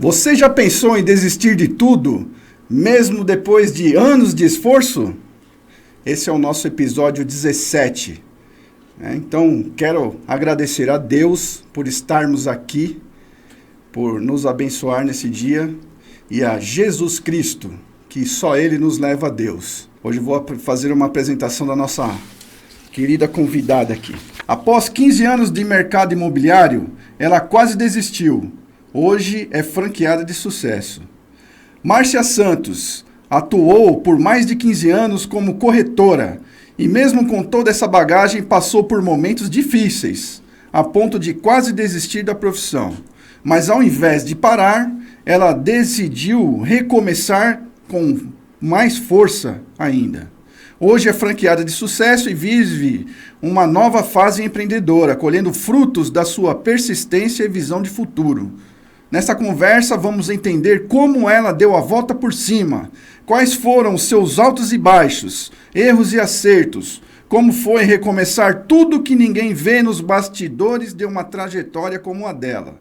Você já pensou em desistir de tudo, mesmo depois de anos de esforço? Esse é o nosso episódio 17. Então, quero agradecer a Deus por estarmos aqui, por nos abençoar nesse dia, e a Jesus Cristo, que só Ele nos leva a Deus. Hoje vou fazer uma apresentação da nossa querida convidada aqui. Após 15 anos de mercado imobiliário, ela quase desistiu. Hoje é franqueada de sucesso. Márcia Santos atuou por mais de 15 anos como corretora e mesmo com toda essa bagagem passou por momentos difíceis, a ponto de quase desistir da profissão. Mas ao invés de parar, ela decidiu recomeçar com mais força ainda. Hoje é franqueada de sucesso e vive uma nova fase empreendedora, colhendo frutos da sua persistência e visão de futuro. Nesta conversa, vamos entender como ela deu a volta por cima, quais foram os seus altos e baixos, erros e acertos, como foi recomeçar tudo que ninguém vê nos bastidores de uma trajetória como a dela.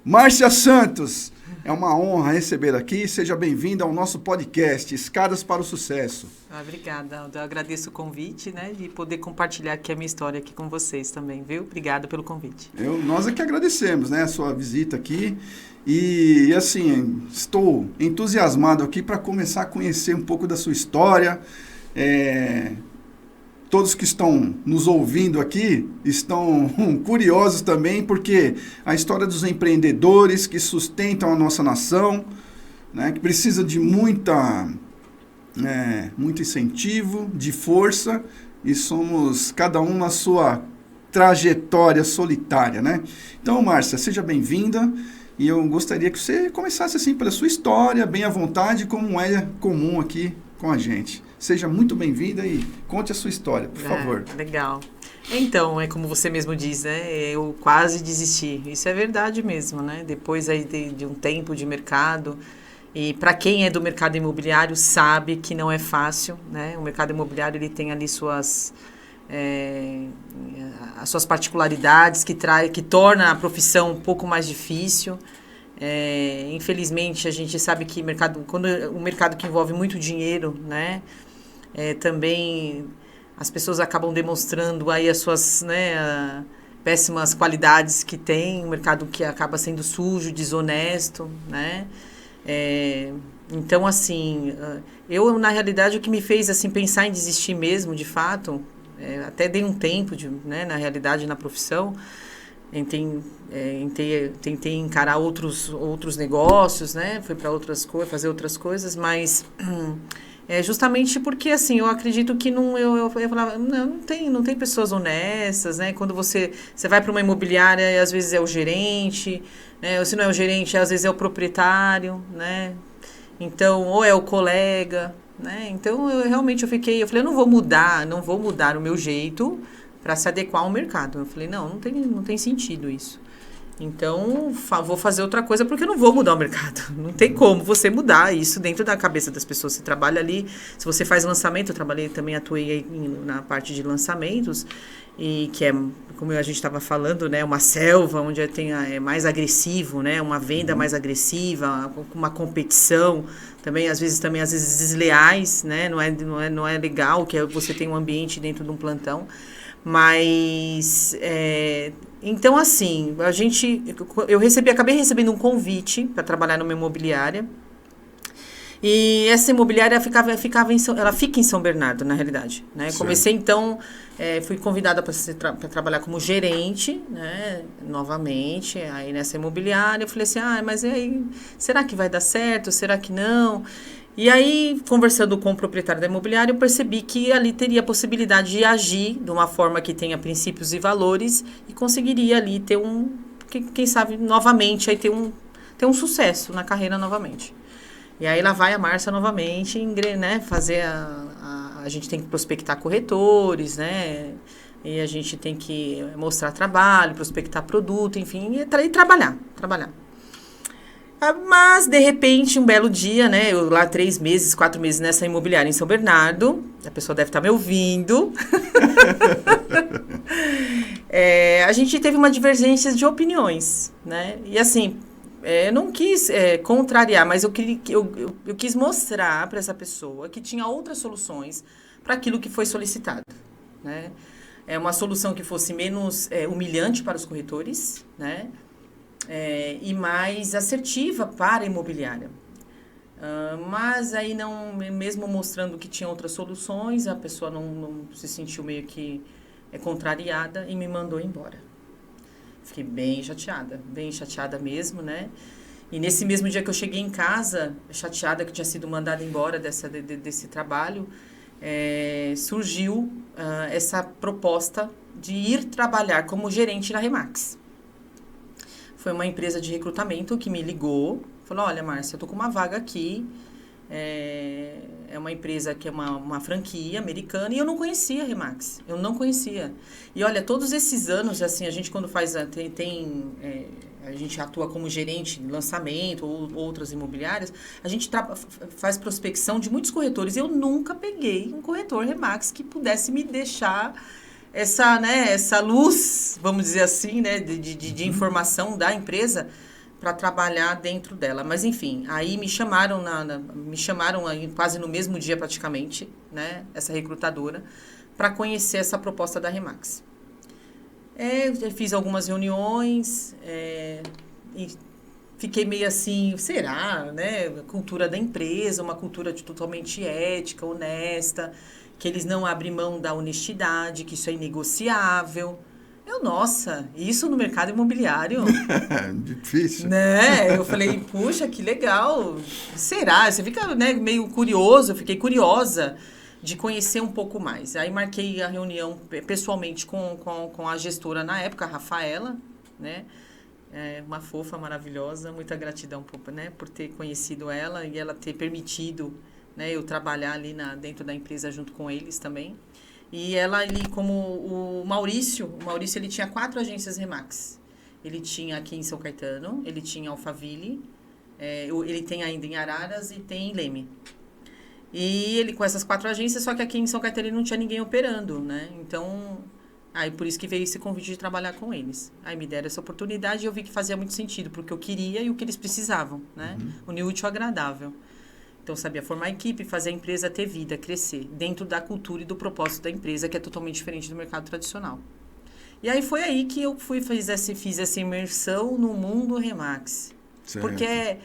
Márcia Santos, é uma honra receber aqui. Seja bem-vinda ao nosso podcast, Escadas para o Sucesso. Obrigada, eu agradeço o convite, né, de poder compartilhar aqui a minha história aqui com vocês também, viu? Obrigada pelo convite. Nós é que agradecemos, né, a sua visita aqui. E assim, estou entusiasmado aqui para começar a conhecer um pouco da sua história. Todos que estão nos ouvindo aqui estão curiosos também, porque a história dos empreendedores que sustentam a nossa nação, né, que precisa de muito incentivo, de força, e somos cada um na sua trajetória solitária, né? Então, Márcia, seja bem-vinda, e eu gostaria que você começasse assim pela sua história, bem à vontade, como é comum aqui com a gente. Seja muito bem-vinda e conte a sua história, por favor. Legal. Então, é como você mesmo diz, né? Eu quase desisti. Isso é verdade mesmo, né? Depois aí de um tempo de mercado. E para quem é do mercado imobiliário sabe que não é fácil, né? O mercado imobiliário ele tem ali as suas particularidades que torna a profissão um pouco mais difícil. Infelizmente, a gente sabe que quando o mercado que envolve muito dinheiro, né? Também as pessoas acabam demonstrando aí as suas, né, péssimas qualidades que tem, um mercado que acaba sendo sujo, desonesto, né? Então, assim, eu, na realidade, o que me fez, assim, pensar em desistir mesmo, de fato, até dei um tempo, né, na realidade, na profissão, tentei encarar outros negócios, né? Fui para fazer outras coisas, mas justamente porque, assim, eu acredito que eu falava, não tem pessoas honestas, né? Quando você vai para uma imobiliária e às vezes é o gerente, né? Ou se não é o gerente, às vezes é o proprietário, né? Então, ou é o colega, né? Então, eu falei, eu não vou mudar o meu jeito para se adequar ao mercado. Eu falei, não tem sentido isso. Então, vou fazer outra coisa porque eu não vou mudar o mercado. Não tem como você mudar isso dentro da cabeça das pessoas. Você trabalha ali, se você faz lançamento, atuei aí na parte de lançamentos, e que é, como a gente estava falando, né, uma selva onde é mais agressivo, né, uma venda mais agressiva, uma competição, às vezes desleais, né, não é legal que você tem um ambiente dentro de um plantão. Mas, então, assim, eu acabei recebendo um convite para trabalhar numa imobiliária. E essa imobiliária ela fica em São Bernardo, na realidade, né? Comecei, então, fui convidada para trabalhar como gerente, né? Novamente, aí nessa imobiliária. Eu falei assim, mas e aí, será que vai dar certo? Será que não? E aí, conversando com o proprietário da imobiliária, eu percebi que ali teria a possibilidade de agir de uma forma que tenha princípios e valores e conseguiria ali ter quem sabe, novamente, aí ter um sucesso na carreira novamente. E aí lá vai a Márcia novamente, né, fazer a gente tem que prospectar corretores, né, e a gente tem que mostrar trabalho, prospectar produto, enfim, e trabalhar. Mas, de repente, um belo dia, né, eu lá 3 meses, 4 meses nessa imobiliária em São Bernardo, a pessoa deve estar me ouvindo, a gente teve uma divergência de opiniões, né, e assim, eu não quis contrariar, mas eu quis mostrar para essa pessoa que tinha outras soluções para aquilo que foi solicitado, né? É uma solução que fosse menos humilhante para os corretores, né? E mais assertiva para a imobiliária. Mas aí, não, mesmo mostrando que tinha outras soluções, a pessoa não se sentiu meio que contrariada e me mandou embora. Fiquei bem chateada mesmo, né? E nesse mesmo dia que eu cheguei em casa, chateada que eu tinha sido mandada embora desse trabalho, surgiu essa proposta de ir trabalhar como gerente na Remax. Foi uma empresa de recrutamento que me ligou, falou, olha, Márcia, eu tô com uma vaga aqui, é uma empresa que é uma franquia americana, e eu não conhecia a Remax, eu não conhecia. E olha, todos esses anos, assim, a gente quando faz, a gente atua como gerente de lançamento ou outras imobiliárias, a gente faz prospecção de muitos corretores. Eu nunca peguei um corretor Remax que pudesse me deixar essa luz, vamos dizer assim, né, de informação da empresa para trabalhar dentro dela. Mas, enfim, aí me chamaram aí, quase no mesmo dia praticamente, né, essa recrutadora, para conhecer essa proposta da Remax. Eu fiz algumas reuniões e fiquei meio assim, será, né? Cultura da empresa, uma cultura totalmente ética, honesta, que eles não abrem mão da honestidade, que isso é inegociável. Nossa, isso no mercado imobiliário? Difícil. Né? Eu falei, puxa, que legal. Será? Você fica, né, meio curioso, eu fiquei curiosa de conhecer um pouco mais. Aí marquei a reunião pessoalmente com a gestora na época, a Rafaela, né? Uma fofa maravilhosa, muita gratidão por ter conhecido ela e ela ter permitido, né, eu trabalhar ali dentro da empresa junto com eles também. E ela ali, como o Maurício ele tinha 4 agências Remax. Ele tinha aqui em São Caetano, ele tinha em Alphaville, ele tem ainda em Araras e tem em Leme. E ele com essas 4 agências, só que aqui em São Caetano ele não tinha ninguém operando, né? Então, aí por isso que veio esse convite de trabalhar com eles. Aí me deram essa oportunidade e eu vi que fazia muito sentido, porque eu queria e o que eles precisavam, né? Unir o útil ao agradável. Então, sabia formar equipe, fazer a empresa ter vida, crescer, dentro da cultura e do propósito da empresa, que é totalmente diferente do mercado tradicional. E aí foi aí que eu fiz essa imersão no mundo Remax. Certo. Porque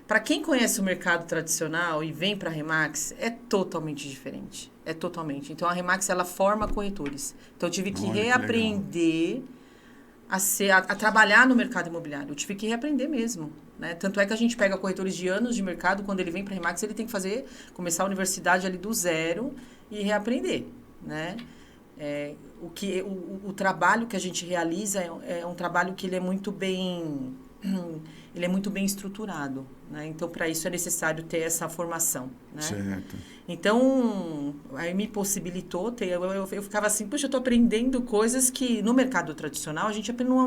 para quem conhece o mercado tradicional e vem para a Remax, é totalmente diferente. É totalmente. Então, a Remax, ela forma corretores. Então, eu tive que reaprender a trabalhar no mercado imobiliário. Eu tive que reaprender mesmo. Né? Tanto é que a gente pega corretores de anos de mercado, quando ele vem para a Remax, ele tem que começar a universidade ali do zero e reaprender. Né? O trabalho que a gente realiza é um trabalho que ele é muito bem estruturado, né? Então, para isso é necessário ter essa formação, né? Certo. Então, aí me possibilitou eu ficava assim, puxa, eu estou aprendendo coisas que no mercado tradicional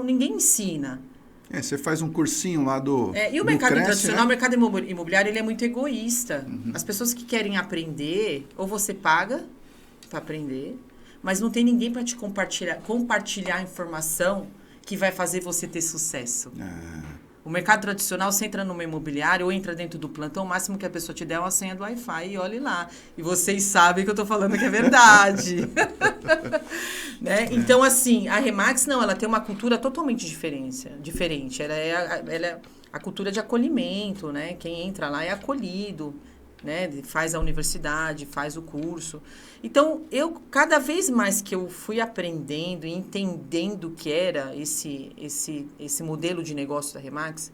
ninguém ensina. Você faz um cursinho lá do e o mercado tradicional, né? O mercado imobiliário, ele é muito egoísta. As pessoas que querem aprender, ou você paga para aprender, mas não tem ninguém para te compartilhar a informação que vai fazer você ter sucesso. O mercado tradicional, você entra numa imobiliária ou entra dentro do plantão, o máximo que a pessoa te der é uma senha do Wi-Fi e olhe lá. E vocês sabem que eu estou falando que é verdade. Né? Então, assim, a Remax, não, ela tem uma cultura totalmente diferente. Ela é a cultura de acolhimento, né? Quem entra lá é acolhido, né? Faz a universidade, faz o curso. Então, cada vez mais que eu fui aprendendo e entendendo o que era esse modelo de negócio da Remax,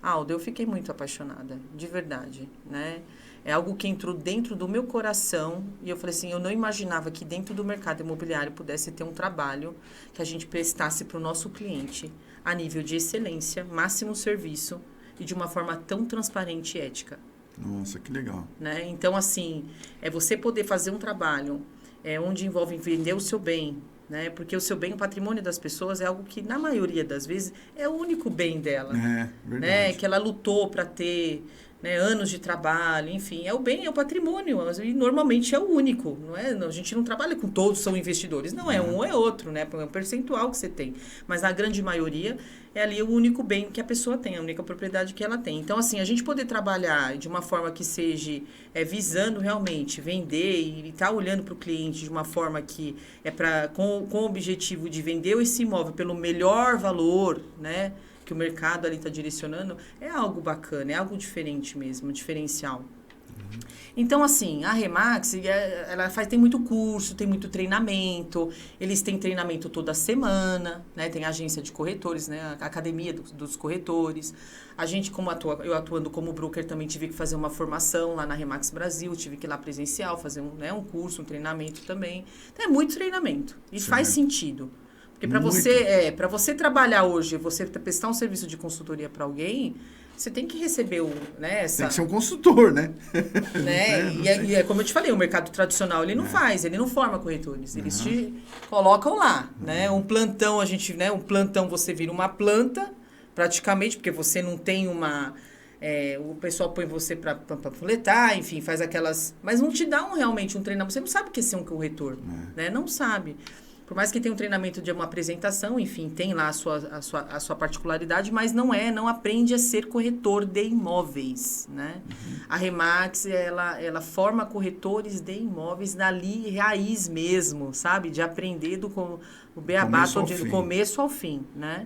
Aldo, eu fiquei muito apaixonada, de verdade, né? É algo que entrou dentro do meu coração e eu falei assim, eu não imaginava que dentro do mercado imobiliário pudesse ter um trabalho que a gente prestasse para o nosso cliente a nível de excelência, máximo serviço e de uma forma tão transparente e ética. Nossa, que legal. Né? Então, assim, você poder fazer um trabalho onde envolve vender o seu bem, né? Porque o seu bem, o patrimônio das pessoas é algo que, na maioria das vezes, é o único bem dela. Verdade. Né? Que ela lutou para ter, né, anos de trabalho, enfim, é o bem, é o patrimônio, e normalmente é o único, não é? A gente não trabalha com todos são investidores, não é um ou é outro, né? É um percentual que você tem, mas na grande maioria é ali o único bem que a pessoa tem, a única propriedade que ela tem. Então, assim, a gente poder trabalhar de uma forma que seja visando realmente vender e estar olhando para o cliente de uma forma que é com o objetivo de vender esse imóvel pelo melhor valor, né? Que o mercado ali está direcionando, é algo bacana, é algo diferente mesmo, um diferencial. Então, assim, a Remax, ela tem muito curso, tem muito treinamento, eles têm treinamento toda semana, né? Tem a agência de corretores, né? A academia dos corretores. A gente, eu atuando como broker, também tive que fazer uma formação lá na Remax Brasil, tive que ir lá presencial, fazer um curso, um treinamento também. Então, é muito treinamento. E faz sentido. Porque para você trabalhar hoje, você prestar um serviço de consultoria para alguém, você tem que receber tem que ser um consultor, né? E é como eu te falei, o mercado tradicional ele não faz, ele não forma corretores. Eles te colocam lá, né? Um plantão, um plantão você vira uma planta, praticamente, porque você não tem uma... o pessoal põe você para panfletar, enfim, faz aquelas... Mas não te dá realmente um treinamento. Você não sabe o que é ser um corretor, né? Não sabe. Por mais que tenha um treinamento de uma apresentação, enfim, tem lá a sua particularidade, mas não aprende a ser corretor de imóveis, né? A Remax, ela forma corretores de imóveis dali, raiz mesmo, sabe? De aprender do beabá, do começo ao fim, né?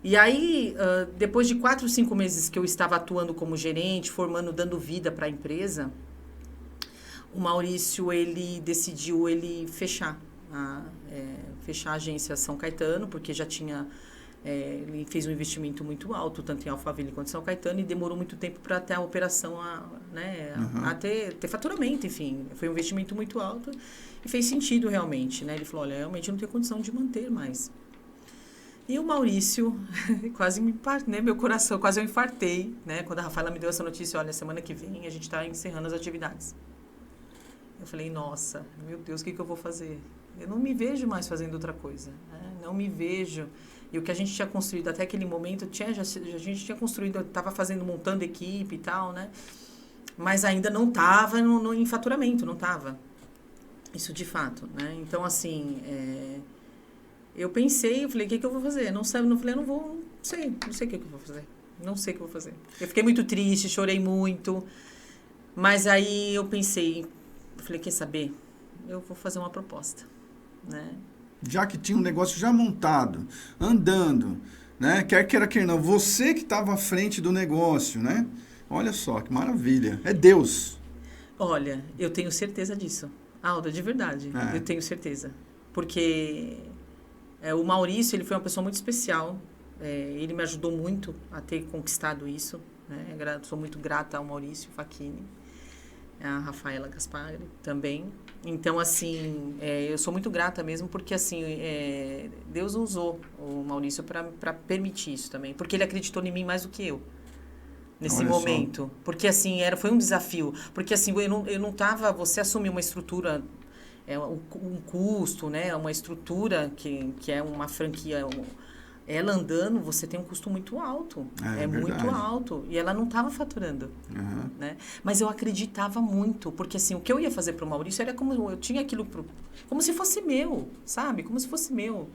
E aí, depois de 4 ou 5 meses que eu estava atuando como gerente, formando, dando vida para a empresa, o Maurício, ele decidiu fechar a agência São Caetano, porque já tinha... ele fez um investimento muito alto, tanto em Alphaville quanto em São Caetano, e demorou muito tempo para ter a operação, a ter faturamento, enfim. Foi um investimento muito alto e fez sentido realmente, né? Ele falou, olha, realmente eu não tenho condição de manter mais. E o Maurício, quase meu coração, quase eu infartei, né? Quando a Rafaela me deu essa notícia, olha, semana que vem a gente está encerrando as atividades. Eu falei, nossa, meu Deus, o que eu vou fazer? Eu não me vejo mais fazendo outra coisa, né? Não me vejo. E o que a gente tinha construído até aquele momento, a gente tinha construído, estava montando equipe e tal, né? Mas ainda não estava em faturamento, não estava. Isso de fato, né? Então, assim, eu pensei, eu falei, o que eu vou fazer? Não sei, não sei o que eu vou fazer. Não sei o que eu vou fazer. Eu fiquei muito triste, chorei muito. Mas aí eu pensei, eu falei, quer saber? Eu vou fazer uma proposta, né? Já que tinha um negócio já montado, andando, né? Quer queira, quer não, você que estava à frente do negócio, né? Olha só, que maravilha. É Deus. Olha, eu tenho certeza disso. Alda, de verdade, eu tenho certeza. Porque o Maurício, ele foi uma pessoa muito especial. Ele me ajudou muito a ter conquistado isso, né? Sou muito grata ao Maurício Facchini. A Rafaela Gaspari também. Então, assim, eu sou muito grata mesmo, porque, assim, Deus usou o Maurício para permitir isso também. Porque ele acreditou em mim mais do que eu, nesse momento. Porque, assim, foi um desafio. Porque, assim, eu não estava... Você assumir uma estrutura, um custo, né? Uma estrutura que é uma franquia... Ela andando, você tem um custo muito alto. É muito alto. E ela não estava faturando. Né? Mas eu acreditava muito. Porque, assim, o que eu ia fazer para o Maurício era como... Eu tinha aquilo... como se fosse meu, sabe? Como se fosse meu.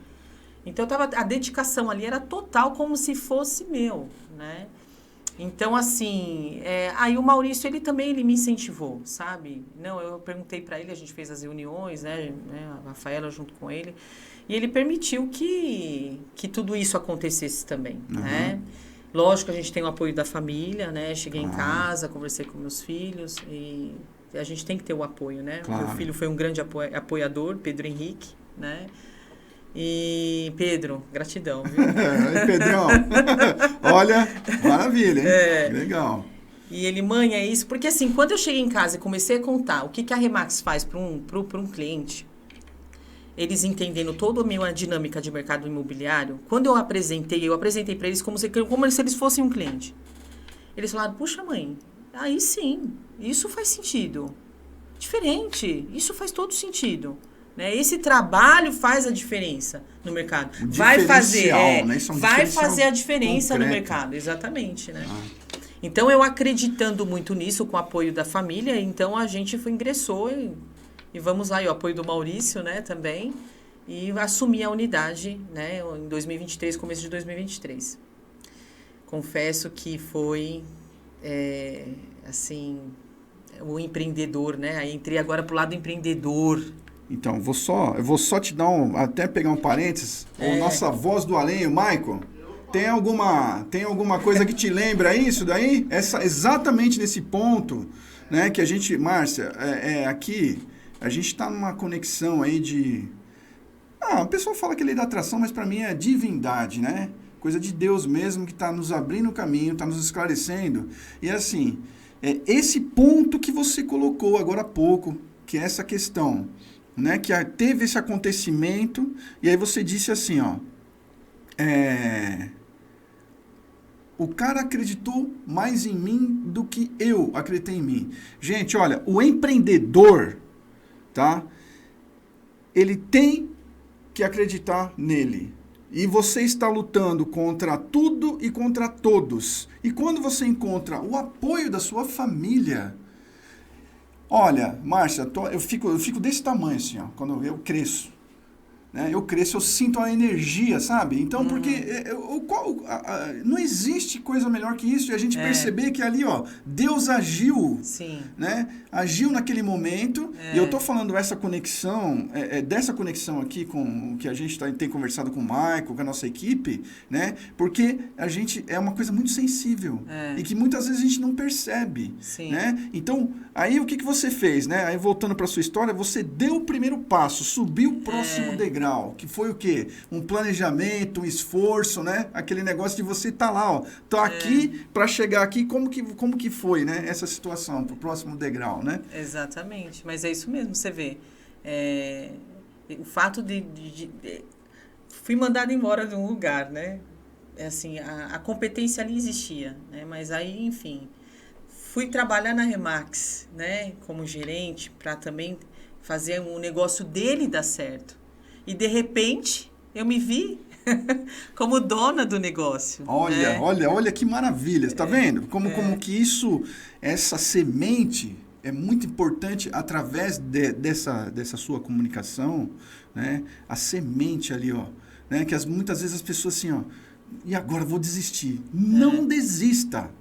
Então, a dedicação ali era total, como se fosse meu, né? Então, assim... aí o Maurício, ele me incentivou, sabe? Não, eu perguntei para ele, a gente fez as reuniões, né? A Rafaela junto com ele... E ele permitiu que tudo isso acontecesse também, né? Lógico, a gente tem o apoio da família, né? Cheguei em casa, conversei com meus filhos e a gente tem que ter o apoio, né? Claro. Meu filho foi um grande apoiador, Pedro Henrique, né? E, Pedro, gratidão, viu? Pedrão, olha, maravilha, hein? Legal. E ele, mãe, é isso. Porque, assim, quando eu cheguei em casa e comecei a contar o que a Remax faz para um cliente... Eles entendendo toda a minha dinâmica de mercado imobiliário, quando eu apresentei para eles como se eles fossem um cliente. Eles falaram, puxa, mãe, aí sim, isso faz sentido. Diferente, isso faz todo sentido. Né? Esse trabalho faz a diferença no mercado. Vai fazer, né? vai fazer a diferença concreto no mercado, exatamente. Né? Então, eu acreditando muito nisso, com o apoio da família, então a gente ingressou e vamos lá, e o apoio do Maurício, né, também, e assumi a unidade, né, em 2023, começo de 2023. Confesso que foi, assim, o empreendedor, né, aí entrei agora pro lado empreendedor. Então, eu vou só te dar até pegar um parênteses, nossa voz do além, o Michael... Tem alguma coisa que te lembra isso daí? Exatamente nesse ponto, né, que a gente, Márcia, aqui, a gente está numa conexão aí de... a pessoa fala que é lei da atração, mas para mim é divindade, né? Coisa de Deus mesmo que está nos abrindo o caminho, está nos esclarecendo. E assim, esse ponto que você colocou agora há pouco, que é essa questão, né, que teve esse acontecimento, e aí você disse assim, ó, o cara acreditou mais em mim do que eu acreditei em mim. Gente, olha, o empreendedor, tá? Ele tem que acreditar nele. E você está lutando contra tudo e contra todos. E quando você encontra o apoio da sua família... Olha, Márcia, eu fico desse tamanho assim, ó, quando eu cresço. Né? Eu cresço, eu sinto a energia, sabe? Então, porque não existe coisa melhor que isso. E a gente perceber que ali, ó, Deus agiu. Sim. Né? Agiu naquele momento. E eu tô falando essa conexão, dessa conexão aqui com o que a gente tem conversado com o Michael, com a nossa equipe, né? Porque a gente é uma coisa muito sensível. E que muitas vezes a gente não percebe. Sim. Né? Então, aí o que você fez, né? Aí voltando para sua história, você deu o primeiro passo, subiu o próximo degrau. Que foi o quê? Um planejamento, um esforço, né? Aquele negócio de você estar lá, ó. Tô aqui para chegar aqui, como que foi, né? Essa situação, pro próximo degrau, né? Exatamente. Mas é isso mesmo, você vê. O fato de fui mandada embora de um lugar, né? Assim, a competência ali existia, né? Mas aí, enfim, fui trabalhar na Remax, né? Como gerente, para também fazer um negócio dele dar certo. E, de repente, eu me vi como dona do negócio. Olha, né? olha que maravilha. Tá vendo? Como que essa semente é muito importante através dessa sua comunicação, né? A semente ali, ó. Né? Que muitas vezes as pessoas assim, ó, e agora vou desistir. Não desista.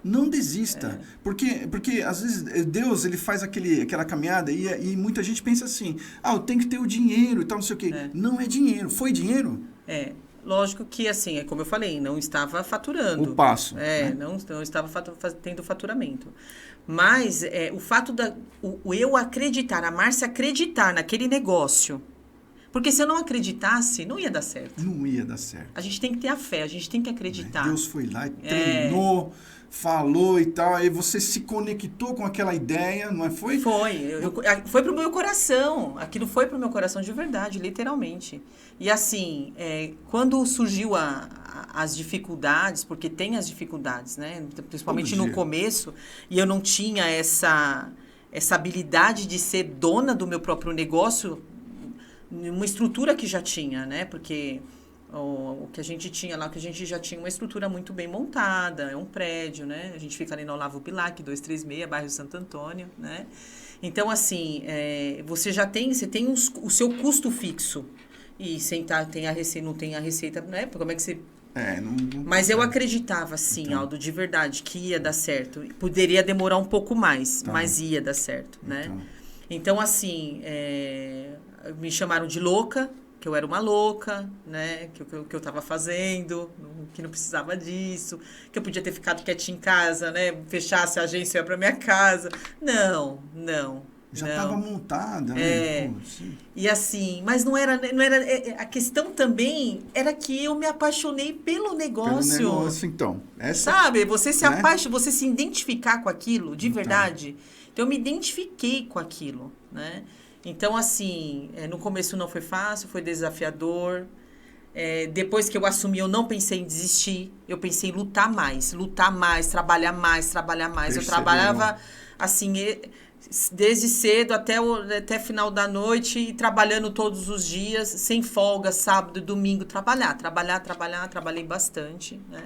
Não desista. Porque às vezes Deus ele faz aquela caminhada e muita gente pensa assim, eu tenho que ter o dinheiro e tal, não sei o quê. Não é dinheiro. Foi dinheiro? Lógico que, assim, como eu falei, não estava faturando. O passo. Né? Não estava tendo faturamento. Mas o fato eu acreditar, a Márcia acreditar naquele negócio. Porque se eu não acreditasse, não ia dar certo. Não ia dar certo. A gente tem que ter a fé, a gente tem que acreditar. Deus foi lá e treinou, falou e tal, aí você se conectou com aquela ideia, não é? Foi? Foi pro meu coração. Aquilo foi pro meu coração de verdade, literalmente. E assim, quando surgiu as dificuldades, porque tem as dificuldades, né? Principalmente no começo, e eu não tinha essa habilidade de ser dona do meu próprio negócio, uma estrutura que já tinha, né? Porque o que a gente tinha lá, que a gente já tinha uma estrutura muito bem montada, é um prédio, né? A gente fica ali na Olavo Bilac, 236, bairro Santo Antônio, né? Então, assim, você tem o seu custo fixo. E não tem a receita, né? Como é que você... Mas eu acreditava, sim, então, Aldo, de verdade, que ia dar certo. Poderia demorar um pouco mais, mas ia dar certo, né? Então, assim, me chamaram de louca, que eu era uma louca, né? Que eu estava fazendo, que não precisava disso, que eu podia ter ficado quietinha em casa, né? Fechasse a agência e ia para minha casa. Não. Já estava montada, né? E assim, mas não era a questão também era que eu me apaixonei pelo negócio. Pelo negócio, então. Sabe? Você se apaixona, você se identificar com aquilo, de verdade. Então, eu me identifiquei com aquilo, né? Então, assim, no começo não foi fácil, foi desafiador. Depois que eu assumi, eu não pensei em desistir. Eu pensei em lutar mais, trabalhar mais. Eu trabalhava, assim, desde cedo até final da noite e trabalhando todos os dias, sem folga, sábado e domingo, trabalhei bastante, né?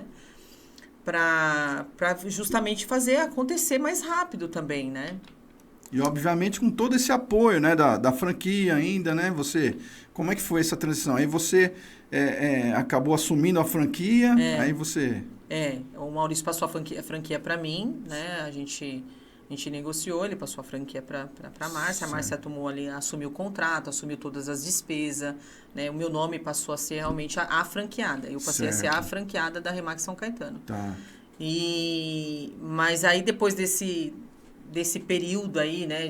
para justamente fazer acontecer mais rápido também, né? E, obviamente, com todo esse apoio, né, da franquia ainda, né? Como é que foi essa transição? Aí você acabou assumindo a franquia, aí você... O Maurício passou a franquia para mim, né? A gente negociou, ele passou a franquia para a Márcia. A Márcia assumiu o contrato, assumiu todas as despesas, né? O meu nome passou a ser realmente a franqueada. Eu passei a ser a franqueada da Remax São Caetano. Tá. Mas aí, depois desse período aí, né,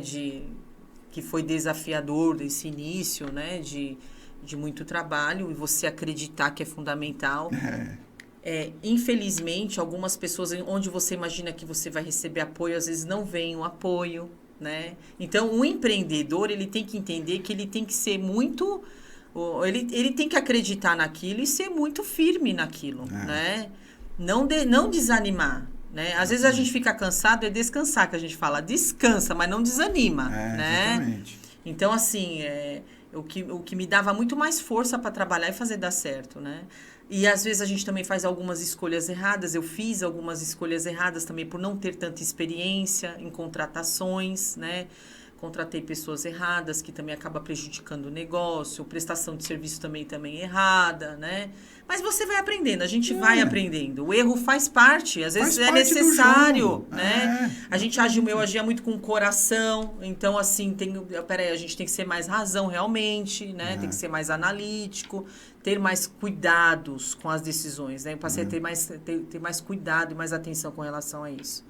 que foi desafiador, desse início, né, de muito trabalho, e você acreditar que é fundamental. Infelizmente, algumas pessoas, onde você imagina que você vai receber apoio, às vezes não vem o apoio, né? Então, o empreendedor, ele tem que entender que ele tem que ser muito... Ele tem que acreditar naquilo e ser muito firme naquilo, né? Não desanimar. Né? Às vezes a gente fica cansado, é descansar que a gente fala. Descansa, mas não desanima. Né? Exatamente. Então, assim, o que me dava muito mais força para trabalhar e fazer dar certo. Né? E às vezes a gente também faz algumas escolhas erradas. Eu fiz algumas escolhas erradas também por não ter tanta experiência em contratações, né? Contratei pessoas erradas, que também acaba prejudicando o negócio, prestação de serviço também errada, né? Mas você vai aprendendo, a gente vai aprendendo. O erro faz parte, às vezes é necessário, né? A gente agia muito com o coração, então assim, a gente tem que ser mais razão realmente, né? Tem que ser mais analítico, ter mais cuidados com as decisões, né? Eu passei a ter mais cuidado e mais atenção com relação a isso.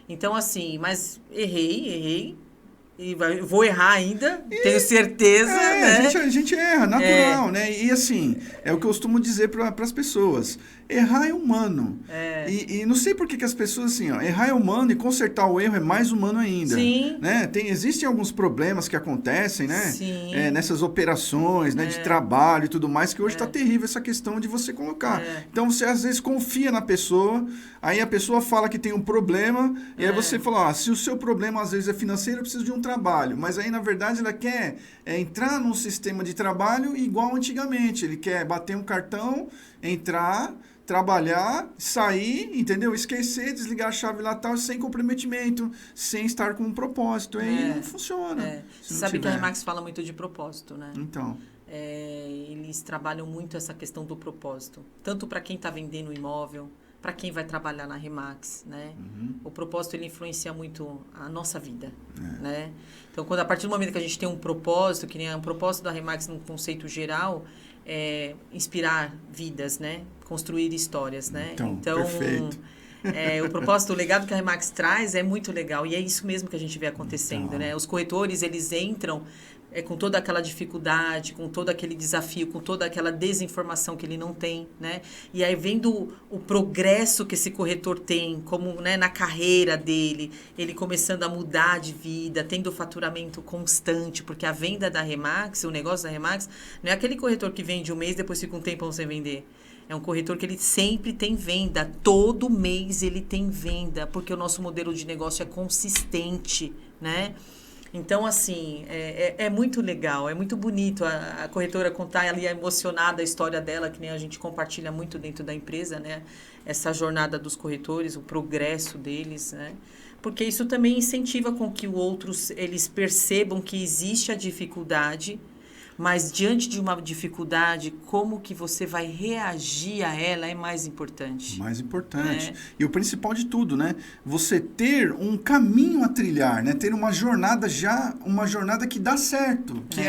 Então assim, mas errei. E vou errar ainda, tenho certeza, né? A gente erra, natural, né? E assim, é o que eu costumo dizer para as pessoas. Errar é humano. E não sei por que as pessoas, assim, errar é humano e consertar o erro é mais humano ainda. Sim. Né? Existem alguns problemas que acontecem, né? Sim. Nessas operações, né? De trabalho e tudo mais, que hoje está terrível essa questão de você colocar. Então, você às vezes confia na pessoa, aí a pessoa fala que tem um problema, e aí você fala, se o seu problema às vezes é financeiro, eu preciso de um trabalho. Mas aí, na verdade, ela quer entrar num sistema de trabalho igual antigamente. Ele quer bater um cartão, entrar, trabalhar, sair, entendeu? Esquecer, desligar a chave lá tal, sem comprometimento, sem estar com um propósito. Aí não funciona. Você sabe que a Remax fala muito de propósito, né? Então. Eles trabalham muito essa questão do propósito. Tanto para quem está vendendo o imóvel, para quem vai trabalhar na Remax, né? O propósito, ele influencia muito a nossa vida, né? Então, a partir do momento que a gente tem um propósito, que nem um propósito da Remax no conceito geral, inspirar vidas, né? Construir histórias, né? Então perfeito. O propósito, o legado que a Remax traz é muito legal. E é isso mesmo que a gente vê acontecendo, né? Os corretores, eles entram com toda aquela dificuldade, com todo aquele desafio, com toda aquela desinformação que ele não tem, né? E aí, vendo o progresso que esse corretor tem, como, né, na carreira dele, ele começando a mudar de vida, tendo faturamento constante, porque a venda da Remax, o negócio da Remax, não é aquele corretor que vende um mês e depois fica um tempão sem vender. É um corretor que ele sempre tem venda, todo mês ele tem venda, porque o nosso modelo de negócio é consistente, né? Então, assim, é muito legal, é muito bonito a corretora contar ali emocionada a história dela, que nem a gente compartilha muito dentro da empresa, né? Essa jornada dos corretores, o progresso deles, né? Porque isso também incentiva com que os outros, eles percebam que existe a dificuldade, mas diante de uma dificuldade, como que você vai reagir a ela é mais importante. Mais importante. E o principal de tudo, né? Você ter um caminho a trilhar, né? Ter uma jornada que dá certo, que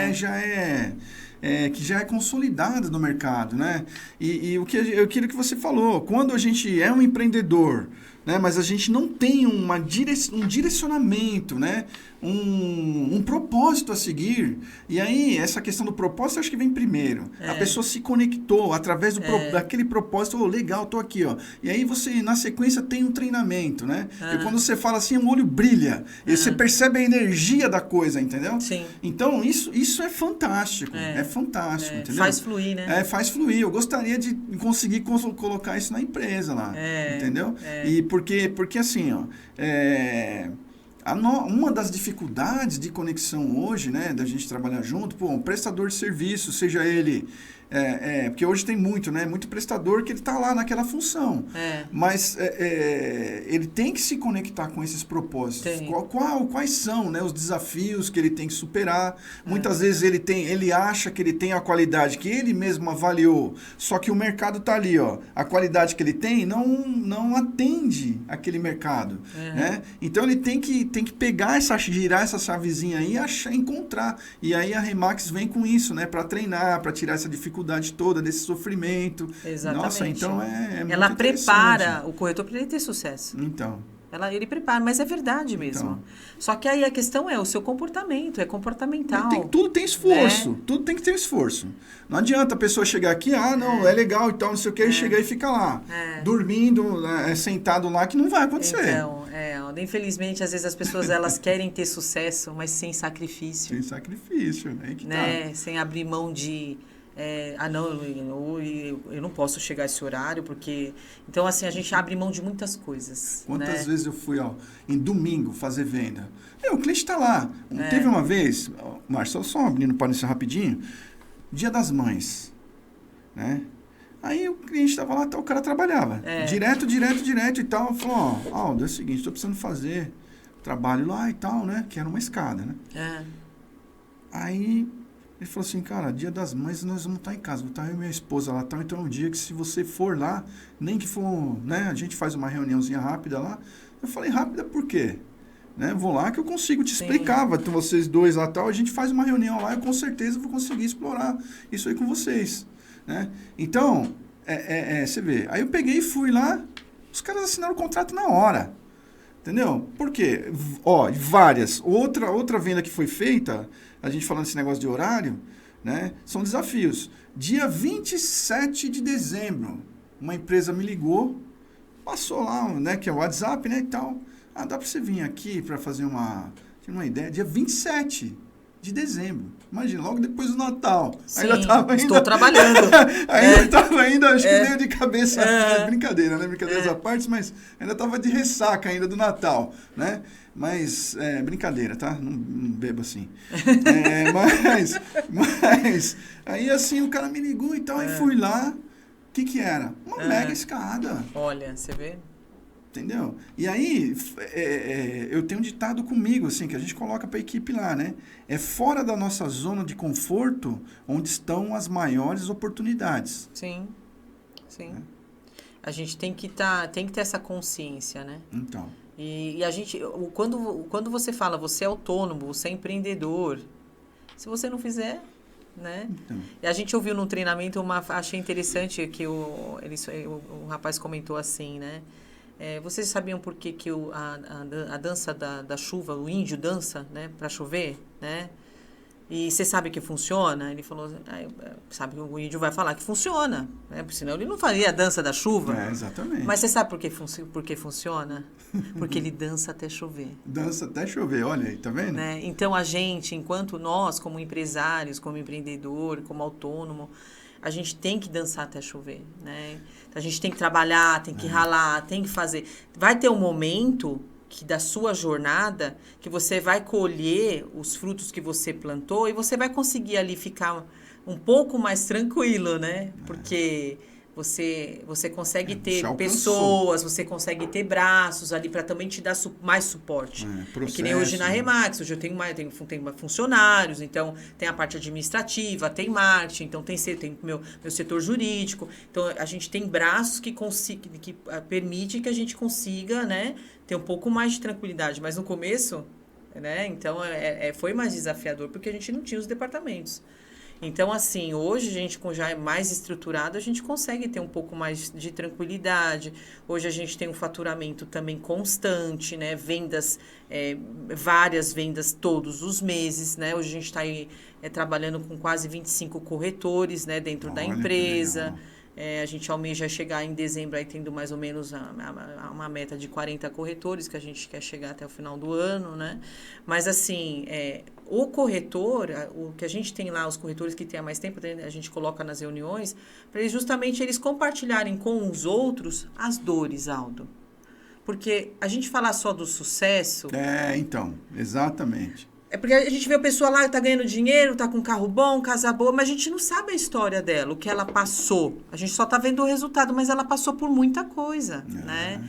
que já é consolidada no mercado, né? E aquilo que você falou, quando a gente é um empreendedor, né, mas a gente não tem um direcionamento, né, um propósito a seguir, e aí essa questão do propósito acho que vem primeiro. A pessoa se conectou através daquele propósito, legal, tô aqui, ó. E aí você, na sequência, tem um treinamento, né? E quando você fala assim, o olho brilha, e você percebe a energia da coisa, entendeu? Sim. Então, isso é fantástico, é fantástico, entendeu? Faz fluir, né? Faz fluir. Eu gostaria de conseguir colocar isso na empresa lá, entendeu? E porque assim, ó, uma das dificuldades de conexão hoje, né, da gente trabalhar junto, um prestador de serviço, seja ele Porque hoje tem muito, né? Muito prestador que ele está lá naquela função. Mas ele tem que se conectar com esses propósitos. Quais são, né, os desafios que ele tem que superar? Muitas vezes ele acha que ele tem a qualidade que ele mesmo avaliou, só que o mercado está ali, ó. A qualidade que ele tem não atende aquele mercado. Né? Então ele tem que pegar girar essa chavezinha aí e encontrar. E aí a Remax vem com isso, né? Para treinar, para tirar essa dificuldade toda, desse sofrimento. Exatamente. Nossa, então é muito ela prepara o corretor para ele ter sucesso. Então. Ele prepara, mas é verdade mesmo. Então. Só que aí a questão é o seu comportamento, é comportamental. Tudo tem esforço, tudo tem que ter esforço. Não adianta a pessoa chegar aqui, não, é legal e tal, não sei o que, e chegar e ficar lá, dormindo, sentado lá, que não vai acontecer. Então, infelizmente, às vezes as pessoas elas querem ter sucesso, mas sem sacrifício. Sem sacrifício, né? Sem abrir mão de... eu não posso chegar a esse horário, porque... Então, assim, a gente abre mão de muitas coisas. Quantas vezes eu fui, em domingo, fazer venda? O cliente está lá. Teve uma vez, Márcio, só abrindo para isso rapidinho, Dia das Mães, né? Aí o cliente estava lá, o cara trabalhava. Direto e tal. Falou, Aldo, é o seguinte, estou precisando fazer trabalho lá e tal, né? Que era uma escada, né? Aí... Ele falou assim, cara, Dia das Mães nós vamos estar em casa, vou estar eu e minha esposa lá, tal, então é um dia que se você for lá, nem que for, né, a gente faz uma reuniãozinha rápida lá. Eu falei, rápida por quê? Né, vou lá que eu consigo te explicar, vai ter vocês dois lá, tal, a gente faz uma reunião lá, eu com certeza vou conseguir explorar isso aí com vocês, né? Então, você vê, aí eu peguei e fui lá, os caras assinaram o contrato na hora. Entendeu? Por quê? Várias. Outra venda que foi feita, a gente falando desse negócio de horário, né? São desafios. Dia 27 de dezembro, uma empresa me ligou, passou lá, né? Que é o WhatsApp, né? E tal. Dá para você vir aqui para fazer uma ideia? Dia 27 de dezembro. Imagina, logo depois do Natal. Sim, estou trabalhando. Ainda estava acho que meio de cabeça. Brincadeira, né? Brincadeiras à parte, mas ainda estava de ressaca ainda do Natal, né? Mas, brincadeira, tá? Não bebo assim. Mas, aí assim, o cara me ligou e tal, e fui lá. O que era? Uma mega escada. Olha, você vê? Entendeu? E aí, eu tenho um ditado comigo, assim, que a gente coloca para a equipe lá, né? É fora da nossa zona de conforto onde estão as maiores oportunidades. Sim. A gente tem que ter essa consciência, né? Então. E a gente, quando você fala, você é autônomo, você é empreendedor, se você não fizer... Né? Então. E a gente ouviu num treinamento, achei interessante que o rapaz comentou assim, né? Vocês sabiam por que a dança da chuva, o índio dança, né, para chover, né? E você sabe que funciona? Ele falou, sabe que o índio vai falar que funciona, né? Porque senão ele não faria a dança da chuva. Exatamente. Mas você sabe por que funciona? Porque ele dança até chover. Dança até chover, olha aí, tá vendo? Né? Então a gente, enquanto nós, como empresários, como empreendedor, como autônomo, a gente tem que dançar até chover, né? A gente tem que trabalhar, tem que ralar, tem que fazer. Vai ter um momento que da sua jornada que você vai colher os frutos que você plantou e você vai conseguir ali ficar um pouco mais tranquilo, né? Porque você consegue ter pessoas, você consegue ter braços ali para também te dar mais suporte. Que nem hoje na Remax, hoje eu tenho funcionários, então tem a parte administrativa, tem marketing, então tem meu setor jurídico. Então a gente tem braços que permitem que a gente consiga, né, ter um pouco mais de tranquilidade. Mas no começo, né, então foi mais desafiador porque a gente não tinha os departamentos. Então, assim, hoje a gente já é mais estruturado, a gente consegue ter um pouco mais de tranquilidade. Hoje a gente tem um faturamento também constante, né? Vendas, várias vendas todos os meses, né? Hoje a gente está aí trabalhando com quase 25 corretores, né? Dentro da empresa. A gente almeja chegar em dezembro aí tendo mais ou menos uma meta de 40 corretores que a gente quer chegar até o final do ano, né? Mas assim, o corretor, o que a gente tem lá, os corretores que têm há mais tempo, a gente coloca nas reuniões, para eles compartilharem com os outros as dores, Aldo. Porque a gente falar só do sucesso... Então, exatamente. É porque a gente vê a pessoa lá que tá ganhando dinheiro, tá com carro bom, casa boa, mas a gente não sabe a história dela, o que ela passou. A gente só tá vendo o resultado, mas ela passou por muita coisa, né?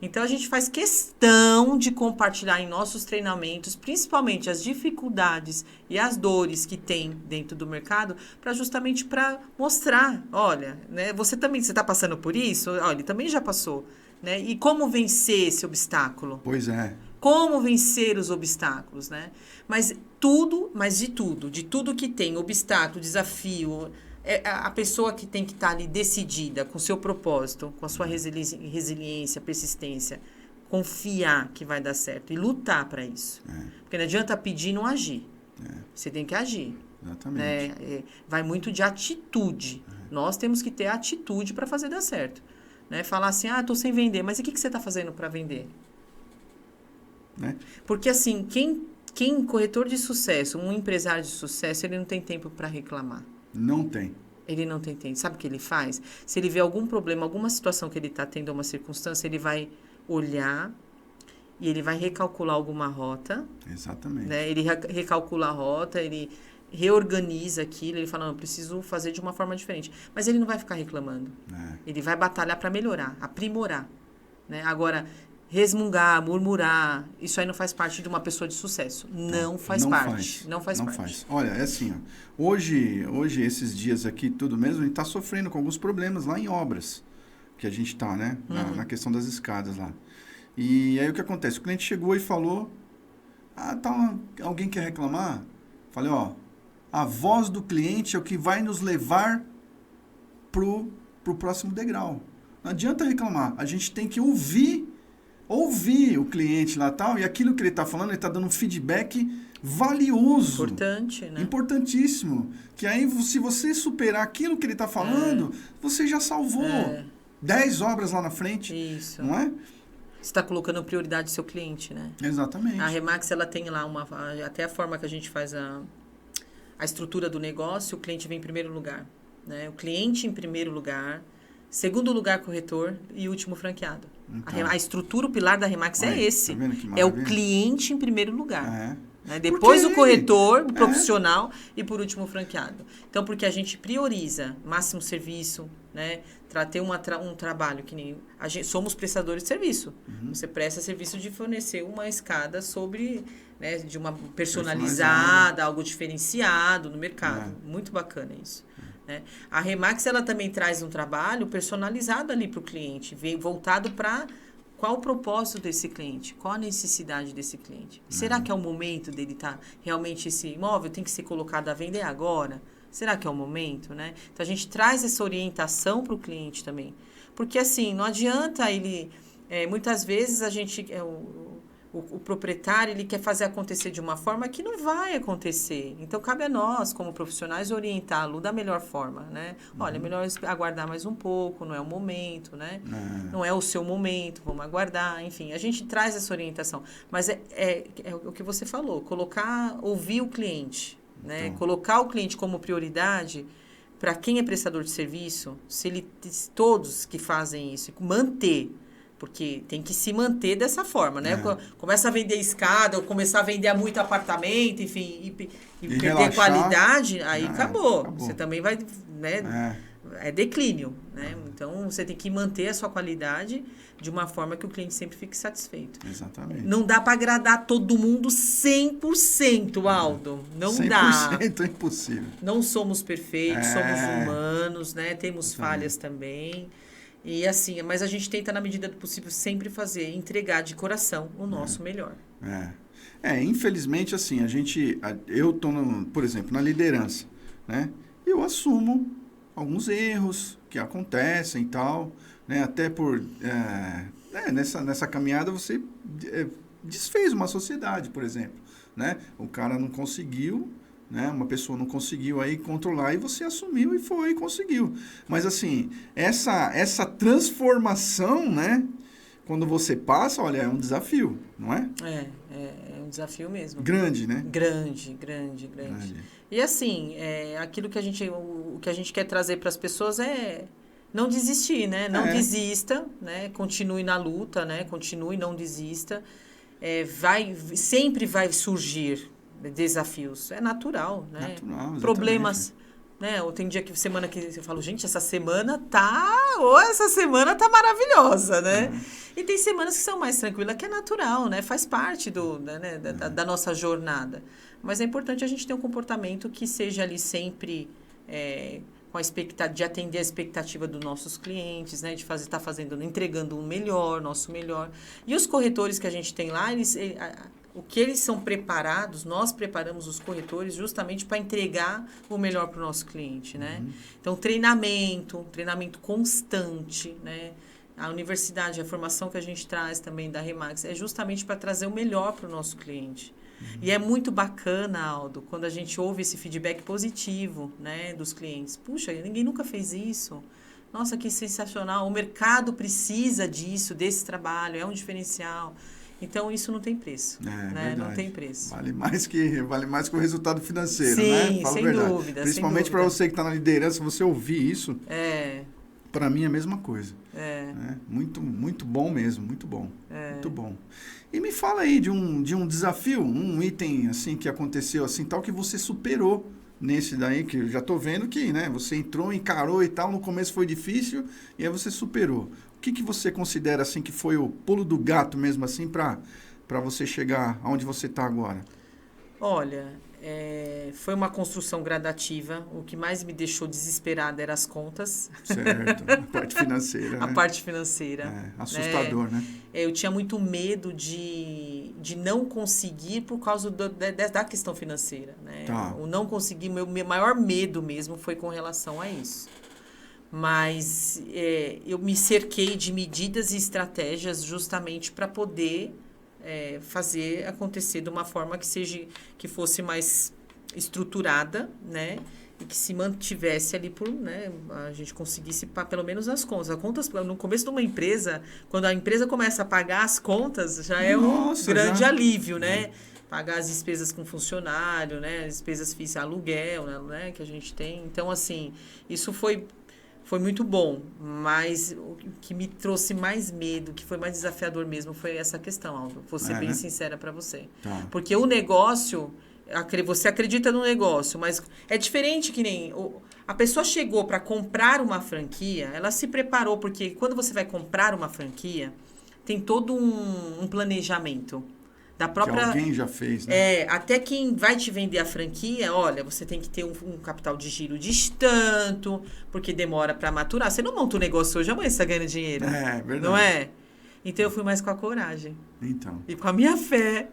Então, a gente faz questão de compartilhar em nossos treinamentos, principalmente as dificuldades e as dores que tem dentro do mercado, justamente para mostrar, olha, né, você está passando por isso? Olha, ele também já passou, né? E como vencer esse obstáculo? Pois é. Como vencer os obstáculos, né? Mas de tudo que tem obstáculo, desafio, é a pessoa que tem que estar ali decidida, com seu propósito, com a sua resiliência, persistência, confiar que vai dar certo e lutar para isso. Porque não adianta pedir e não agir. Você tem que agir. Exatamente. Né? Vai muito de atitude. Nós temos que ter atitude para fazer dar certo. Né? Falar assim, estou sem vender, mas e o que você está fazendo para vender? Né? Porque assim, quem corretor de sucesso, um empresário de sucesso, ele não tem tempo para reclamar. Não tem. Ele não tem tempo. Sabe o que ele faz? Se ele vê algum problema, alguma situação que ele está tendo, uma circunstância, ele vai olhar e ele vai recalcular alguma rota. Exatamente. Né? Ele recalcula a rota, ele reorganiza aquilo, ele fala, não, eu preciso fazer de uma forma diferente. Mas ele não vai ficar reclamando. Ele vai batalhar para melhorar, aprimorar. Né? Agora, resmungar, murmurar, isso aí não faz parte de uma pessoa de sucesso. Não faz parte. Não faz. Olha, é assim, ó, hoje, esses dias aqui, tudo mesmo, a gente está sofrendo com alguns problemas lá em obras, que a gente está, né? Na questão das escadas lá. E aí o que acontece? O cliente chegou e falou, alguém quer reclamar? Falei, ó, a voz do cliente é o que vai nos levar pro próximo degrau. Não adianta reclamar, a gente tem que ouvir o cliente lá tal, e aquilo que ele está falando, ele está dando um feedback valioso. Importante, né? Importantíssimo. Que aí, se você superar aquilo que ele está falando, você já salvou 10 obras lá na frente. Isso. Não é? Você está colocando prioridade no seu cliente, né? Exatamente. A Remax, ela tem lá até a forma que a gente faz a estrutura do negócio, o cliente vem em primeiro lugar. Né? O cliente em primeiro lugar, segundo lugar corretor e último franqueado. Então, a estrutura, o pilar da Remax é esse. Tá vendo que é o cliente em primeiro lugar. Né? Depois porque o corretor, o profissional e por último o franqueado. Então, porque a gente prioriza máximo serviço, né? Ter um trabalho que nem... somos prestadores de serviço. Você presta serviço de fornecer uma escada né, de uma personalizada, algo diferenciado no mercado. Muito bacana isso. Né? A Remax, ela também traz um trabalho personalizado ali para o cliente, voltado para qual o propósito desse cliente, qual a necessidade desse cliente. Será que é o momento dele estar realmente, esse imóvel tem que ser colocado à venda agora? Será que é o momento, né? Então, a gente traz essa orientação para o cliente também. Porque, assim, não adianta ele... muitas vezes, a gente... O proprietário, ele quer fazer acontecer de uma forma que não vai acontecer. Então, cabe a nós, como profissionais, orientá-lo da melhor forma, né? Olha, é melhor aguardar mais um pouco, não é o momento, né? Não é o seu momento, vamos aguardar, enfim. A gente traz essa orientação. Mas é o que você falou, ouvir o cliente, né? Então. Colocar o cliente como prioridade, para quem é prestador de serviço, todos que fazem isso, manter. Porque tem que se manter dessa forma, né? Começa a vender escada, ou começar a vender muito apartamento, enfim, e perder relaxar, qualidade, aí acabou. Você também vai, né? É declínio, né? Então, você tem que manter a sua qualidade de uma forma que o cliente sempre fique satisfeito. Exatamente. Não dá para agradar todo mundo 100%, Aldo. Não 100% dá. 100% é impossível. Não somos perfeitos, somos humanos, né? Temos falhas também. E assim, mas a gente tenta, na medida do possível, sempre entregar de coração o nosso melhor. Infelizmente, assim, eu estou, por exemplo, na liderança, né? Eu assumo alguns erros que acontecem e tal, né? Até por, nessa caminhada você desfez uma sociedade, por exemplo, né? O cara não conseguiu, né? Uma pessoa não conseguiu aí controlar e você assumiu e foi e conseguiu. Mas assim, essa transformação, né? Quando você passa, olha, é um desafio, não é? É um desafio mesmo. Grande, né? Grande. E assim, o que a gente quer trazer para as pessoas é não desistir, né? Não desista, né? Continue na luta, né? Continue, não desista. Sempre vai surgir, desafios. É natural, né? Natural, problemas, né? Ou tem dia que semana que eu falo, gente, essa semana tá maravilhosa, né? E tem semanas que são mais tranquilas, que é natural, né? Faz parte da nossa jornada. Mas é importante a gente ter um comportamento que seja ali sempre com a expectativa de atender a expectativa dos nossos clientes, né? De estar entregando nosso melhor. E os corretores que a gente tem lá, o que eles são preparados, nós preparamos os corretores justamente para entregar o melhor para o nosso cliente, né? Então, treinamento constante, né? A universidade, a formação que a gente traz também da Remax é justamente para trazer o melhor para o nosso cliente. E é muito bacana, Aldo, quando a gente ouve esse feedback positivo, né, dos clientes. Puxa, ninguém nunca fez isso. Nossa, que sensacional. O mercado precisa disso, desse trabalho, é um diferencial. Então, isso não tem preço. Né? Não tem preço. Vale mais que o resultado financeiro, sim, né? Fala sem a verdade. dúvida. Principalmente para você que está na liderança, você ouvir isso, para mim é a mesma coisa. Né? Muito, muito bom mesmo, muito bom. Muito bom. E me fala aí de um desafio, um item assim que aconteceu assim, tal que você superou nesse daí, que eu já estou vendo que, né, você entrou, encarou e tal, no começo foi difícil e aí você superou. O que você considera assim que foi o pulo do gato mesmo assim para você chegar aonde você está agora? Olha, foi uma construção gradativa. O que mais me deixou desesperada eram as contas. Certo, a parte financeira. A parte financeira. Assustador, né? Eu tinha muito medo de não conseguir por causa da questão financeira. Né? Tá. O não conseguir, meu maior medo mesmo foi com relação a isso. Mas eu me cerquei de medidas e estratégias justamente para poder fazer acontecer de uma forma que fosse mais estruturada, né? E que se mantivesse ali né? A gente conseguisse pelo menos as contas. No começo de uma empresa, quando a empresa começa a pagar as contas, já é um grande alívio, né? Pagar as despesas com funcionário, né? As despesas físicas, aluguel, né? Que a gente tem. Então, assim, isso foi muito bom, mas o que me trouxe mais medo, que foi mais desafiador mesmo, foi essa questão, Aldo. Vou ser bem sincera para você. Tá. Porque o negócio, você acredita no negócio, mas é diferente que nem... A pessoa chegou para comprar uma franquia, ela se preparou, porque quando você vai comprar uma franquia, tem todo um planejamento. Da própria, que alguém já fez, né? Até quem vai te vender a franquia, olha, você tem que ter um capital de giro de tanto, porque demora para maturar. Você não monta um negócio hoje, amanhã você está ganhando dinheiro. É verdade. Não é? Então eu fui mais com a coragem. Então. E com a minha fé.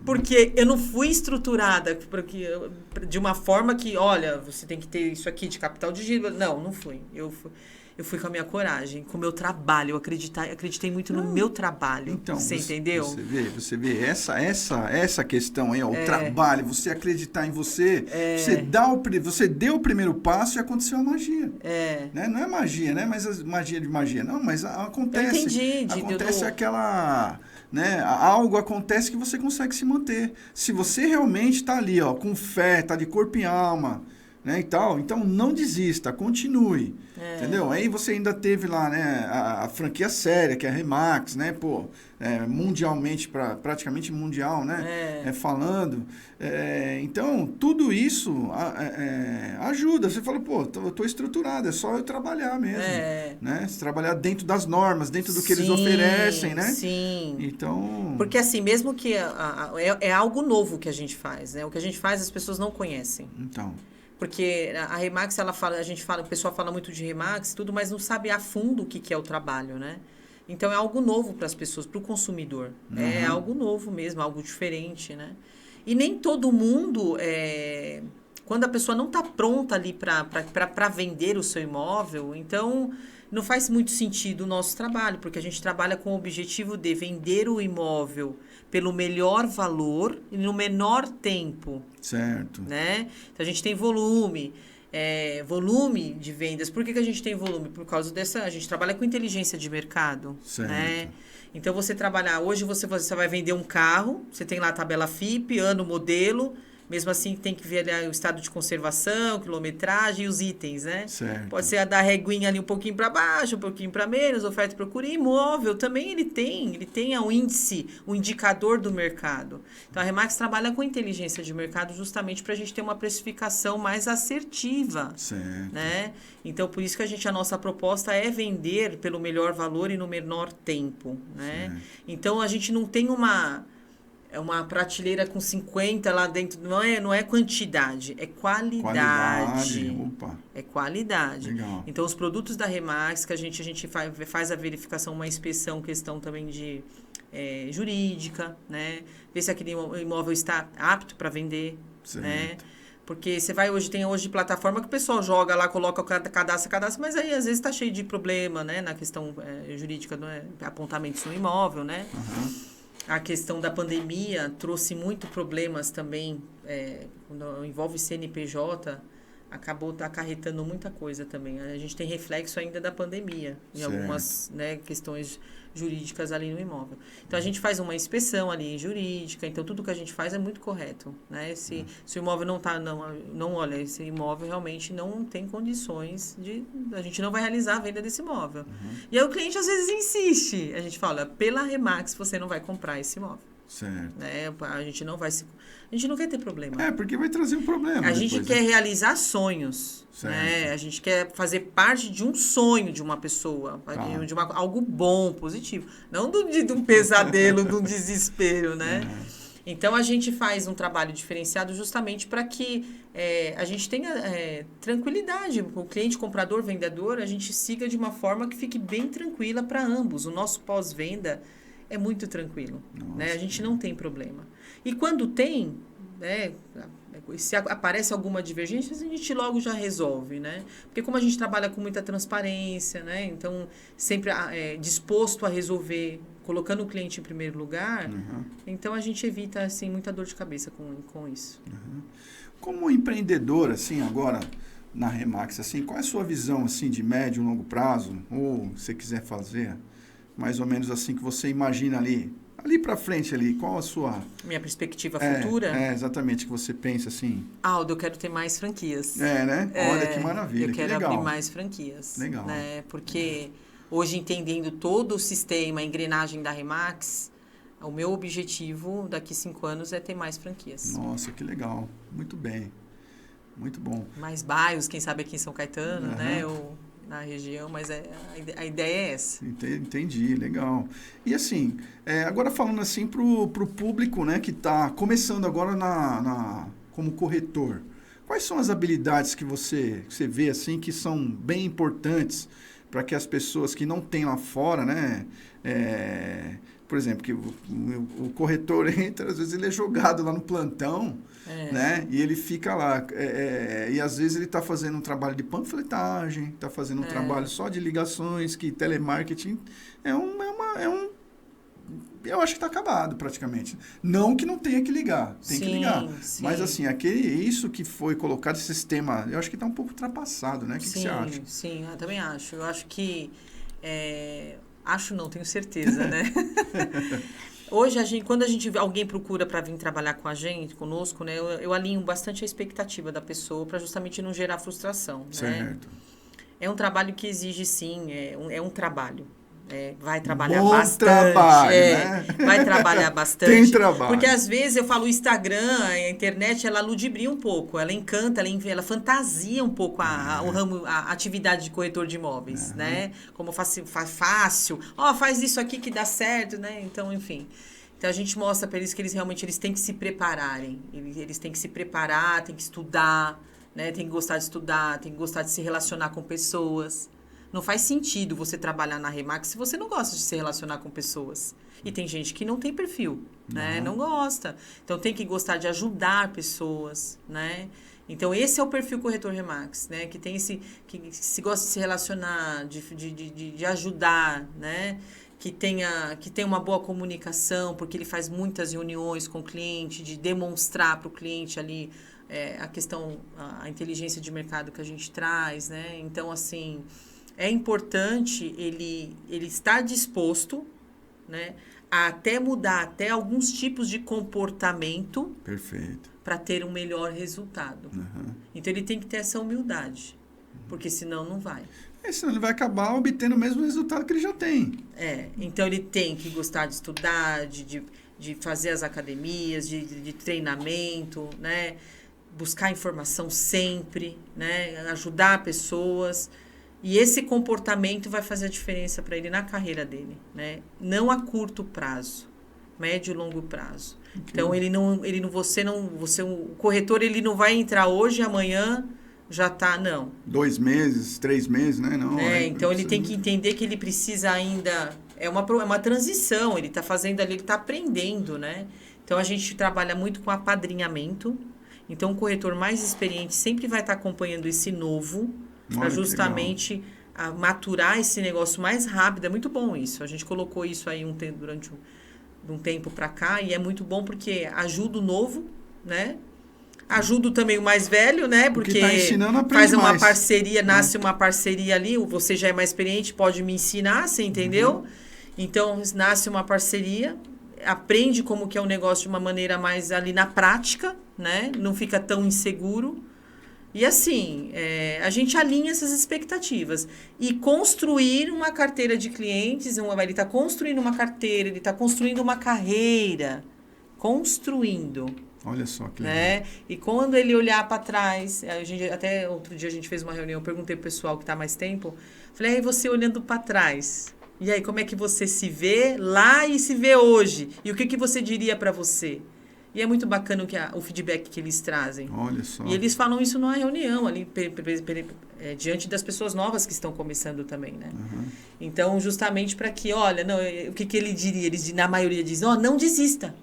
Porque eu não fui estruturada de uma forma que, olha, você tem que ter isso aqui de capital de giro. Não fui. Eu fui com a minha coragem, com o meu trabalho. Eu acreditei muito no meu trabalho. Então, você entendeu? Você vê essa questão aí, ó, o trabalho, você acreditar em você, você deu o primeiro passo e aconteceu a magia. Né? Não é magia, né? Mas magia de magia. Não, mas acontece. Eu entendi. Acontece aquela... Né? Algo acontece que você consegue se manter. Se você realmente está ali, ó, com fé, está de corpo e alma... Né, e tal. Então, não desista, continue, entendeu? Aí você ainda teve lá, né, a franquia séria, que é a Remax, né, mundialmente, praticamente mundial, né, falando. Então, tudo isso ajuda. Você fala, eu tô estruturado, é só eu trabalhar mesmo, né? Se trabalhar dentro das normas, dentro do que eles oferecem, né? Sim. Então... Porque assim, mesmo que é algo novo que a gente faz, né? O que a gente faz as pessoas não conhecem. Então... Porque a Remax, o pessoal fala muito de Remax, tudo, mas não sabe a fundo o que é o trabalho, né? Então, é algo novo para as pessoas, para o consumidor. É algo novo mesmo, algo diferente, né? E nem todo mundo, quando a pessoa não está pronta ali para vender o seu imóvel, então não faz muito sentido o nosso trabalho, porque a gente trabalha com o objetivo de vender o imóvel pelo melhor valor e no menor tempo. Certo. Né? Então, a gente tem volume de vendas. Por que a gente tem volume? Por causa a gente trabalha com inteligência de mercado. Certo. Né? Então, hoje você vai vender um carro, você tem lá a tabela FIPE, ano, modelo, Mesmo assim, tem que ver ali o estado de conservação, quilometragem e os itens, né? Certo. Pode ser a da reguinha ali um pouquinho para baixo, um pouquinho para menos, oferta e procura. E imóvel também ele tem o índice, o indicador do mercado. Então, a Remax trabalha com inteligência de mercado justamente para a gente ter uma precificação mais assertiva. Certo. Né? Então, por isso que a nossa proposta é vender pelo melhor valor e no menor tempo. Né? Então, a gente não tem uma prateleira com 50 lá dentro. Não é quantidade, é qualidade. Opa. É qualidade. Legal. Então, os produtos da Remax, que a gente faz a verificação, uma inspeção, questão também de jurídica, né? Ver se aquele imóvel está apto para vender. Certo. Né? Porque tem hoje plataforma que o pessoal joga lá, coloca o cadastro, mas aí às vezes está cheio de problema, né? Na questão jurídica, apontamentos no imóvel, né? Uhum. A questão da pandemia trouxe muito problemas também, quando envolve CNPJ, acabou acarretando muita coisa também. A gente tem reflexo ainda da pandemia, em algumas questões jurídicas ali no imóvel. Então, a gente faz uma inspeção ali jurídica, então tudo que a gente faz é muito correto. Né? Se o imóvel olha, esse imóvel realmente não tem condições a gente não vai realizar a venda desse imóvel. E aí o cliente às vezes insiste, a gente fala, pela Remax você não vai comprar esse imóvel. Certo. Né? A gente não quer ter problema. Porque vai trazer um problema. A gente quer realizar sonhos. Né? A gente quer fazer parte de um sonho de uma pessoa, de algo bom, positivo. Não de um pesadelo, de um desespero, né? Então, a gente faz um trabalho diferenciado justamente para que a gente tenha tranquilidade. O cliente, comprador, vendedor, a gente siga de uma forma que fique bem tranquila para ambos. O nosso pós-venda é muito tranquilo. Né? A gente não tem problema. E quando tem, né, se aparece alguma divergência, a gente logo já resolve. Né? Porque como a gente trabalha com muita transparência, né? Então sempre disposto a resolver, colocando o cliente em primeiro lugar, então a gente evita assim, muita dor de cabeça com isso. Como empreendedor, assim, agora na Remax, assim, qual é a sua visão assim, de médio e longo prazo? Ou se você quiser fazer mais ou menos assim que você imagina ali para frente ali, qual a sua... Minha perspectiva futura? Exatamente, que você pensa assim... Aldo, eu quero ter mais franquias. Né? Olha que maravilha, eu quero legal. abrir mais franquias. Legal. Né? Porque hoje, entendendo todo o sistema, a engrenagem da Remax, o meu objetivo daqui 5 anos é ter mais franquias. Nossa, que legal. Muito bem. Muito bom. Mais bairros, quem sabe aqui em São Caetano, né? Ou na região, mas a ideia é essa. Entendi, legal. E assim, agora falando assim pro público, né, que está começando agora como corretor, quais são as habilidades que você vê assim que são bem importantes para que as pessoas que não têm lá fora, né, por exemplo, que o corretor entra, às vezes ele é jogado lá no plantão, né? E ele fica lá. E às vezes ele está fazendo um trabalho de panfletagem, está fazendo um trabalho só de ligações, que telemarketing eu acho que está acabado praticamente. Não que não tenha que ligar, tem que ligar. Sim. Mas assim, isso que foi colocado, esse sistema, eu acho que está um pouco ultrapassado, né? O que você acha? Sim, eu também acho. Eu acho que... Acho não, tenho certeza, né? Hoje, quando alguém procura para vir trabalhar conosco, né? Eu alinho bastante a expectativa da pessoa para justamente não gerar frustração. Certo. Né? É um trabalho que exige, sim, é um trabalho. Vai trabalhar Bom bastante. Trabalho, né? Vai trabalhar bastante. Tem trabalho. Porque às vezes eu falo, o Instagram, a internet, ela ludibria um pouco, ela encanta, ela fantasia um pouco a atividade de corretor de imóveis, né? Como fácil, faz isso aqui que dá certo, né? Então, enfim. Então, a gente mostra para eles que eles têm que se prepararem. Eles têm que se preparar, têm que estudar, né? Tem que gostar de estudar, tem que gostar de se relacionar com pessoas. Não faz sentido você trabalhar na Remax se você não gosta de se relacionar com pessoas. E tem gente que não tem perfil, né? Não gosta. Então, tem que gostar de ajudar pessoas, né? Então, esse é o perfil corretor Remax, né? Que se gosta de se relacionar, de ajudar, né? Que tenha uma boa comunicação, porque ele faz muitas reuniões com o cliente, de demonstrar para o cliente ali a inteligência de mercado que a gente traz, né? Então, assim... É importante ele estar disposto, né? Até mudar até alguns tipos de comportamento. Perfeito. Para ter um melhor resultado. Então, ele tem que ter essa humildade. Porque senão não vai. Senão ele vai acabar obtendo o mesmo resultado que ele já tem. Então ele tem que gostar de estudar, de fazer as academias, de treinamento, né? Buscar informação sempre, né? Ajudar pessoas. E esse comportamento vai fazer a diferença para ele na carreira dele, né? Não a curto prazo, médio e longo prazo. Então o corretor ele não vai entrar hoje, amanhã já está, não. 2 meses, 3 meses, né? Não, então ele tem que entender que ele precisa ainda... É uma transição, ele está fazendo ali, ele está aprendendo, né? Então a gente trabalha muito com apadrinhamento. Então o corretor mais experiente sempre vai estar acompanhando esse novo, para justamente maturar esse negócio mais rápido. É muito bom isso. A gente colocou isso aí durante um tempo para cá, e é muito bom porque ajuda o novo, né? Ajuda também o mais velho, né? Porque tá ensinando, faz uma mais. Parceria, nasce uma parceria ali, você já é mais experiente, pode me ensinar, você entendeu? Então, nasce uma parceria, aprende como que é o negócio de uma maneira mais ali na prática, né? Não fica tão inseguro. E assim, a gente alinha essas expectativas. E construir uma carteira de clientes, ele está construindo uma carteira, ele está construindo uma carreira. Construindo. Olha só que legal. Né? E quando ele olhar para trás, até outro dia a gente fez uma reunião, eu perguntei pro pessoal que está mais tempo, falei, aí você olhando para trás, e aí como é que você se vê lá e se vê hoje? E o que você diria para você? E é muito bacana o feedback que eles trazem. Olha só. E eles falam isso numa reunião, ali, diante das pessoas novas que estão começando também, né? Então, justamente para que, olha, não, o que ele diria? Eles, na maioria, dizem, não desista.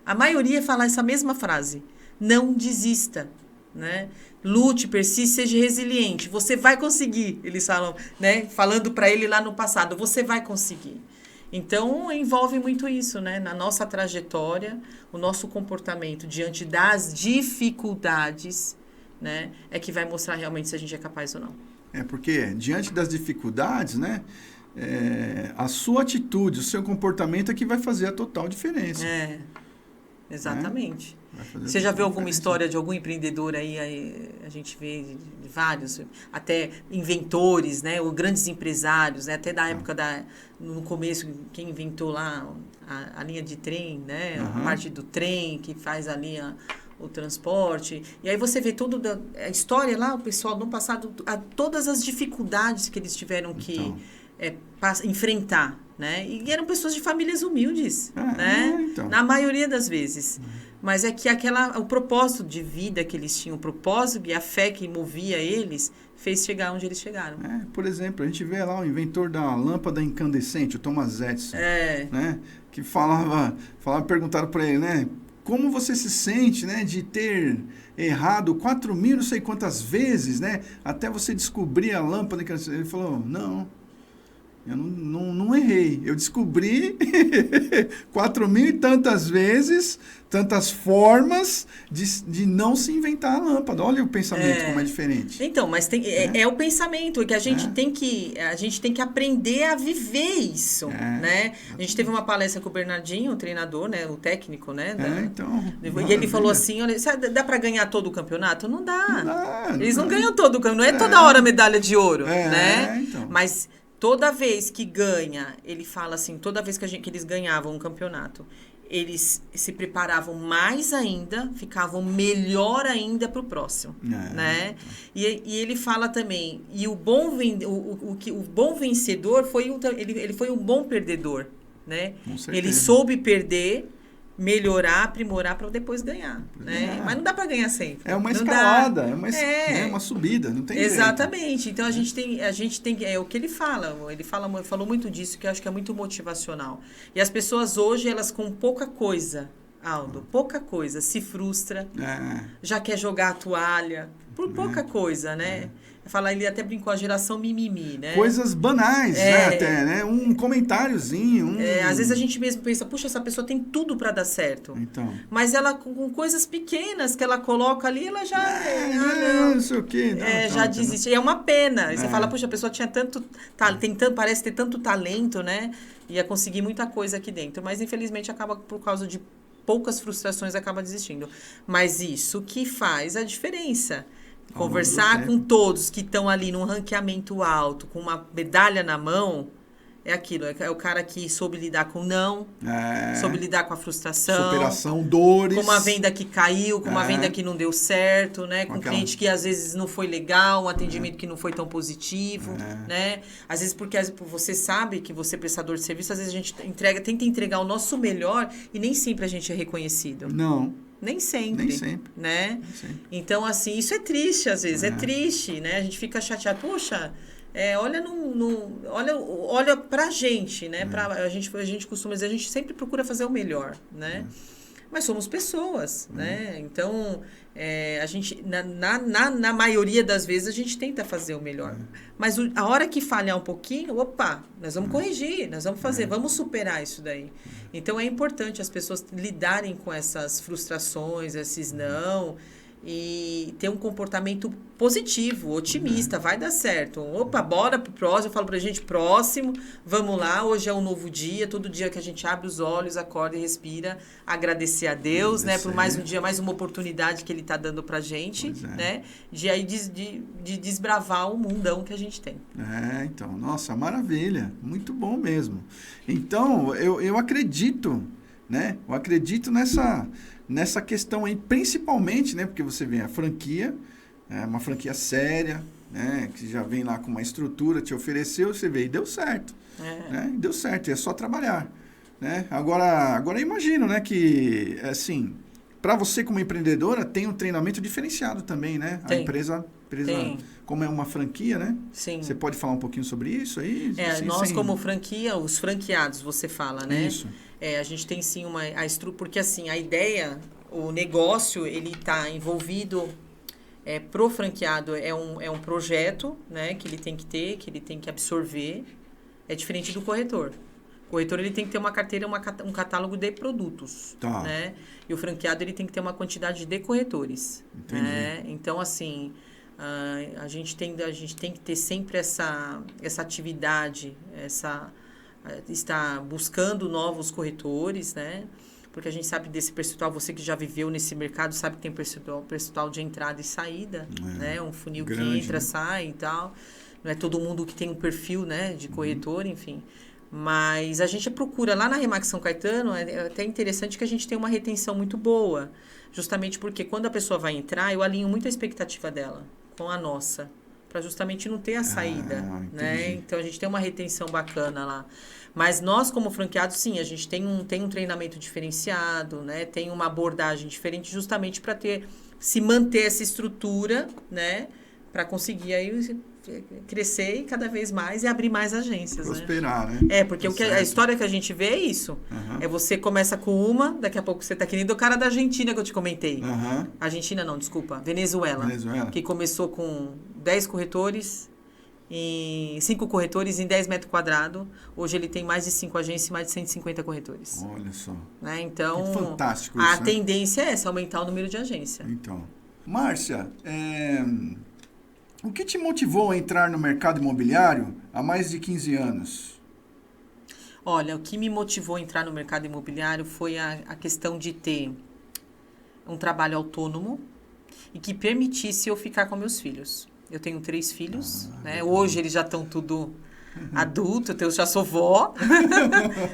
A maioria fala essa mesma frase. Não desista, né? Lute, persiste, seja resiliente. Você vai conseguir, eles falam, né? Falando para ele lá no passado, você vai conseguir. Então, envolve muito isso, né? Na nossa trajetória, o nosso comportamento diante das dificuldades, né? É que vai mostrar realmente se a gente é capaz ou não. Porque diante das dificuldades, né? A sua atitude, o seu comportamento é que vai fazer a total diferença. Exatamente. Você já viu alguma história de algum empreendedor aí a gente vê de vários, até inventores, né, ou grandes empresários, né, até da época no começo, quem inventou lá a linha de trem, né, a parte do trem, que faz ali o transporte. E aí você vê toda a história lá, o pessoal no passado, todas as dificuldades que eles tiveram que enfrentar, né? E eram pessoas de famílias humildes, né? Então. Na maioria das vezes. Mas é que o propósito de vida que eles tinham, o propósito e a fé que movia eles, fez chegar onde eles chegaram. Por exemplo, a gente vê lá o inventor da lâmpada incandescente, o Thomas Edison, né? Que perguntaram para ele, né? Como você se sente, né, de ter errado 4.000 não sei quantas vezes, né? Até você descobrir a lâmpada incandescente. Ele falou, não. Eu não errei. Eu descobri 4.000 e tantas vezes, tantas formas de não se inventar a lâmpada. Olha o pensamento como é diferente. Então, mas é o pensamento que a gente tem que aprender a viver isso, né? A gente teve uma palestra com o Bernardinho, o treinador, né, o técnico, né? E ele falou assim, olha, dá para ganhar todo o campeonato? Não dá. Eles não ganham todo o campeonato. Não é toda hora medalha de ouro, né? Então. Mas toda vez que ganha, ele fala assim, toda vez que eles ganhavam um campeonato, eles se preparavam mais ainda, ficavam melhor ainda para o próximo, né? E ele fala também, e o bom vencedor ele foi um bom perdedor, né? Ele soube perder, melhorar, aprimorar para depois ganhar, né? Mas não dá para ganhar sempre. É uma escalada, é uma subida, não tem jeito. Exatamente. Então a gente tem é o que ele falou muito disso, que eu acho que é muito motivacional. E as pessoas hoje, elas com pouca coisa, Aldo, pouca coisa, se frustra, já quer jogar a toalha, por pouca coisa, né? Falar, ele até brincou, a geração mimimi, né? Coisas banais, né? Até, né? Um comentáriozinho. Às vezes a gente mesmo pensa, puxa, essa pessoa tem tudo para dar certo. Então. Mas ela, com coisas pequenas que ela coloca ali, ela já... não sei o quê. Já desiste. E é uma pena. E você fala, puxa, a pessoa tinha tanto... parece ter tanto talento, né? Ia conseguir muita coisa aqui dentro. Mas, infelizmente, acaba por causa de poucas frustrações, acaba desistindo. Mas isso que faz a diferença. Conversar com todos que estão ali num ranqueamento alto, com uma medalha na mão, é aquilo. É o cara que soube lidar com o não, soube lidar com a frustração. Superação, dores. Com uma venda que caiu, com uma venda que não deu certo, né? Com cliente que às vezes não foi legal, um atendimento que não foi tão positivo, né? Às vezes porque você sabe que você é prestador de serviço, às vezes a gente tenta entregar o nosso melhor e nem sempre a gente é reconhecido. Não. Nem sempre. Nem sempre. Né? Nem sempre. Então, assim, isso é triste às vezes. É triste, né? A gente fica chateado. Poxa, olha pra gente, né? A gente costuma dizer, a gente sempre procura fazer o melhor, né? Mas somos pessoas, né? Então, a gente, na maioria das vezes, a gente tenta fazer o melhor. Mas a hora que falhar um pouquinho, opa, nós vamos corrigir, nós vamos fazer, vamos superar isso daí. Então, é importante as pessoas lidarem com essas frustrações, esses não, e ter um comportamento positivo, otimista, vai dar certo. Opa, bora pro próximo, eu falo pra gente, próximo, vamos lá, hoje é um novo dia, todo dia que a gente abre os olhos, acorda e respira, agradecer a Deus, né, por mais um dia, mais uma oportunidade que Ele tá dando pra gente, né, de desbravar o mundão que a gente tem. Então, nossa, maravilha, muito bom mesmo. Então, eu acredito, né, nessa questão aí, principalmente, né, porque você vê a franquia, uma franquia séria, né, que já vem lá com uma estrutura, te ofereceu, você vê, e deu certo. Né, deu certo, é só trabalhar. Né? Agora eu imagino, né, que, assim, para você como empreendedora, tem um treinamento diferenciado também, né? A empresa como é uma franquia, né? Sim. Você pode falar um pouquinho sobre isso aí? Assim, nós como franquia, os franqueados, você fala, né? Isso. A gente tem sim a estrutura, porque assim, a ideia, o negócio, ele está envolvido, pro franqueado, é um projeto, né, que ele tem que ter, que ele tem que absorver, é diferente do corretor. O corretor, ele tem que ter uma carteira, um catálogo de produtos, né? E o franqueado, ele tem que ter uma quantidade de corretores. Né? Então, assim, a gente tem que ter sempre essa atividade, estar buscando novos corretores, né? Porque a gente sabe desse percentual, você que já viveu nesse mercado, sabe que tem percentual de entrada e saída, né? Um funil grande, que entra, né? Sai e tal. Não é todo mundo que tem um perfil, né, de corretor, enfim. Mas a gente procura, lá na Remax São Caetano, é até interessante que a gente tem uma retenção muito boa. Justamente porque quando a pessoa vai entrar, eu alinho muito a expectativa dela com a nossa, para justamente não ter a saída, né? Então, a gente tem uma retenção bacana lá. Mas nós, como franqueados, sim, a gente tem um treinamento diferenciado, né? Tem uma abordagem diferente justamente para se manter essa estrutura, né? Para conseguir aí crescer e cada vez mais e abrir mais agências. Prosperar, né? Porque a história que a gente vê é isso. Você começa com uma, daqui a pouco você tá querendo o cara da Argentina que eu te comentei. Argentina não, desculpa. Venezuela. Que começou com 10 corretores, 5 corretores em 10 metros quadrados. Hoje ele tem mais de 5 agências e mais de 150 corretores. Olha só. Né? Então, que fantástico isso, a tendência é essa, aumentar o número de agência. Então, Márcia, o que te motivou a entrar no mercado imobiliário há mais de 15 anos? Olha, o que me motivou a entrar no mercado imobiliário foi a questão de ter um trabalho autônomo e que permitisse eu ficar com meus filhos. Eu tenho 3 filhos, né? Hoje eles já estão tudo adulto, eu já sou vó.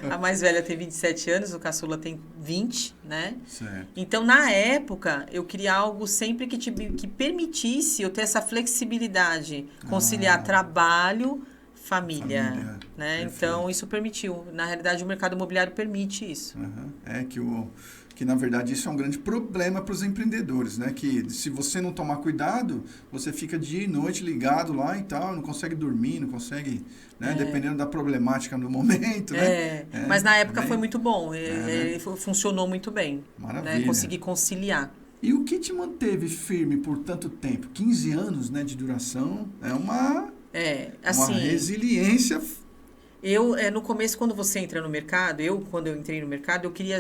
A mais velha tem 27 anos, o caçula tem 20, né? Certo. Então, na época, eu queria algo sempre que permitisse eu ter essa flexibilidade, conciliar trabalho, família, né? Perfeito. Então, isso permitiu. Na realidade, o mercado imobiliário permite isso. Uhum. Que na verdade isso é um grande problema para os empreendedores, né? Que se você não tomar cuidado, você fica dia e noite ligado lá e tal, não consegue dormir, não consegue, né? Dependendo da problemática no momento, né? Mas na época também. foi muito bom, funcionou muito bem. Maravilha. Né? Consegui conciliar. E o que te manteve firme por tanto tempo? 15 anos, né, de duração, é uma resiliência. No começo, quando você entra no mercado, quando eu entrei no mercado, eu queria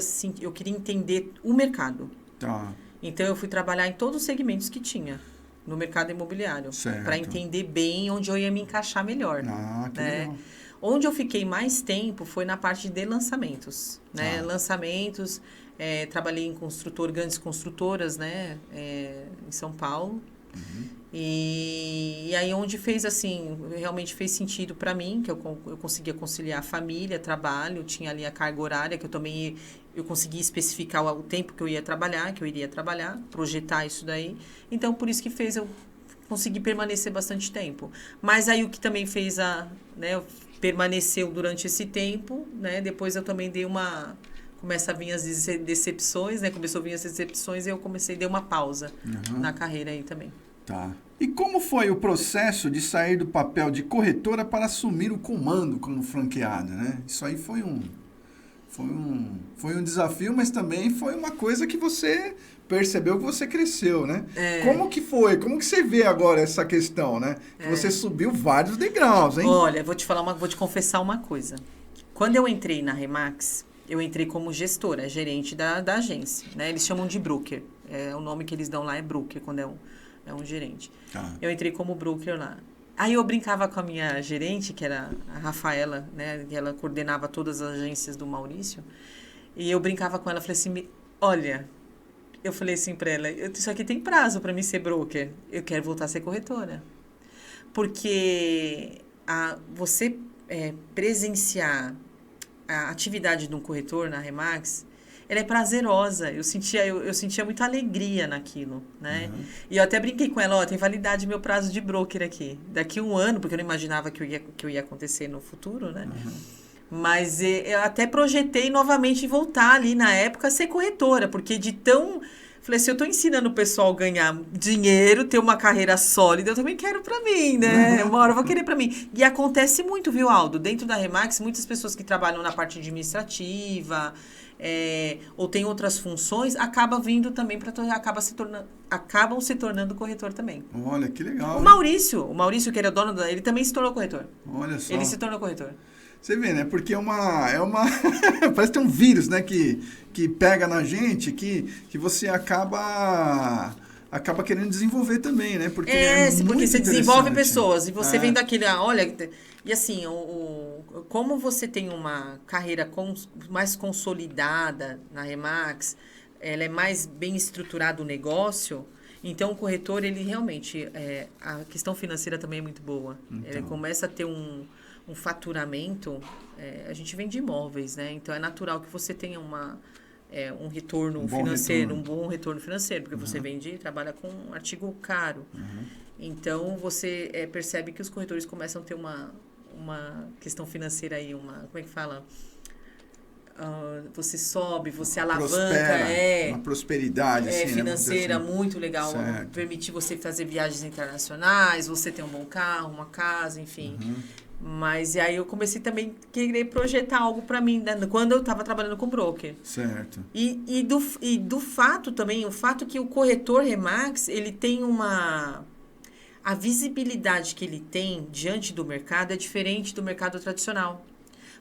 entender o mercado. Tá. Então, eu fui trabalhar em todos os segmentos que tinha no mercado imobiliário. Para entender bem onde eu ia me encaixar melhor. Que legal. Onde eu fiquei mais tempo foi na parte de lançamentos. Né? Lançamentos, trabalhei em grandes construtoras, né? Em São Paulo. Uhum. E aí onde realmente fez sentido para mim, que eu conseguia conciliar família, trabalho, tinha ali a carga horária, que eu conseguia especificar o tempo que eu iria trabalhar, projetar isso daí. Então, por isso que eu consegui permanecer bastante tempo. Mas aí o que também fez permaneceu durante esse tempo, né? Depois eu também começa a vir as decepções, né? Começou a vir as decepções e eu dei uma pausa na carreira aí também. Tá. E como foi o processo de sair do papel de corretora para assumir o comando como franqueada, né? Isso aí foi um desafio, mas também foi uma coisa que você percebeu que você cresceu, né? Como que foi? Como que você vê agora essa questão, né? Que você subiu vários degraus, hein? Olha, vou te confessar uma coisa. Quando eu entrei na Remax, eu entrei como gestora, gerente da agência, né? Eles chamam de broker. O nome que eles dão lá é broker, quando é um gerente. Eu entrei como broker lá. Aí eu brincava com a minha gerente, que era a Rafaela, né? Que ela coordenava todas as agências do Maurício. E eu brincava com ela, falei assim, olha, eu falei assim para ela, isso aqui tem prazo para mim ser broker. Eu quero voltar a ser corretora. Porque você presenciar a atividade de um corretor na Remax, ela é prazerosa. Eu sentia muita alegria naquilo, né? E eu até brinquei com ela, tem validade meu prazo de broker aqui. Daqui 1 ano, porque eu não imaginava que ia acontecer no futuro, né? Mas eu até projetei novamente voltar ali na época a ser corretora, porque falei assim, eu estou ensinando o pessoal a ganhar dinheiro, ter uma carreira sólida, eu também quero para mim, né? Uma hora eu vou querer para mim. E acontece muito, viu, Aldo? Dentro da Remax, muitas pessoas que trabalham na parte administrativa, ou tem outras funções, acabam se tornando corretor tambem. Olha, que legal. O Maurício, que era dono ele também se tornou corretor. Olha só. Ele se tornou corretor. Você vê, né? Porque é uma parece que tem um vírus, né? Que pega na gente, que você acaba querendo desenvolver também, né? Porque porque você desenvolve pessoas e você vem daquele, olha, e assim, como você tem uma carreira mais consolidada na Remax, ela é mais bem estruturado o negócio, então o corretor, ele realmente, a questão financeira também é muito boa. Então. Ele começa a ter um faturamento, a gente vende imóveis, né? Então é natural que você tenha um retorno financeiro, um bom retorno financeiro, porque você trabalha com um artigo caro. Então você percebe que os corretores começam a ter uma questão financeira aí, como é que fala? Você sobe, você alavanca, uma prosperidade assim, financeira, né? Muito legal, certo. Permitir você fazer viagens internacionais, você ter um bom carro, uma casa, enfim. Mas e aí eu comecei também a querer projetar algo para mim, né? Quando eu estava trabalhando com broker. Certo. E do fato também, o fato que o corretor Remax, ele tem a visibilidade que ele tem diante do mercado é diferente do mercado tradicional.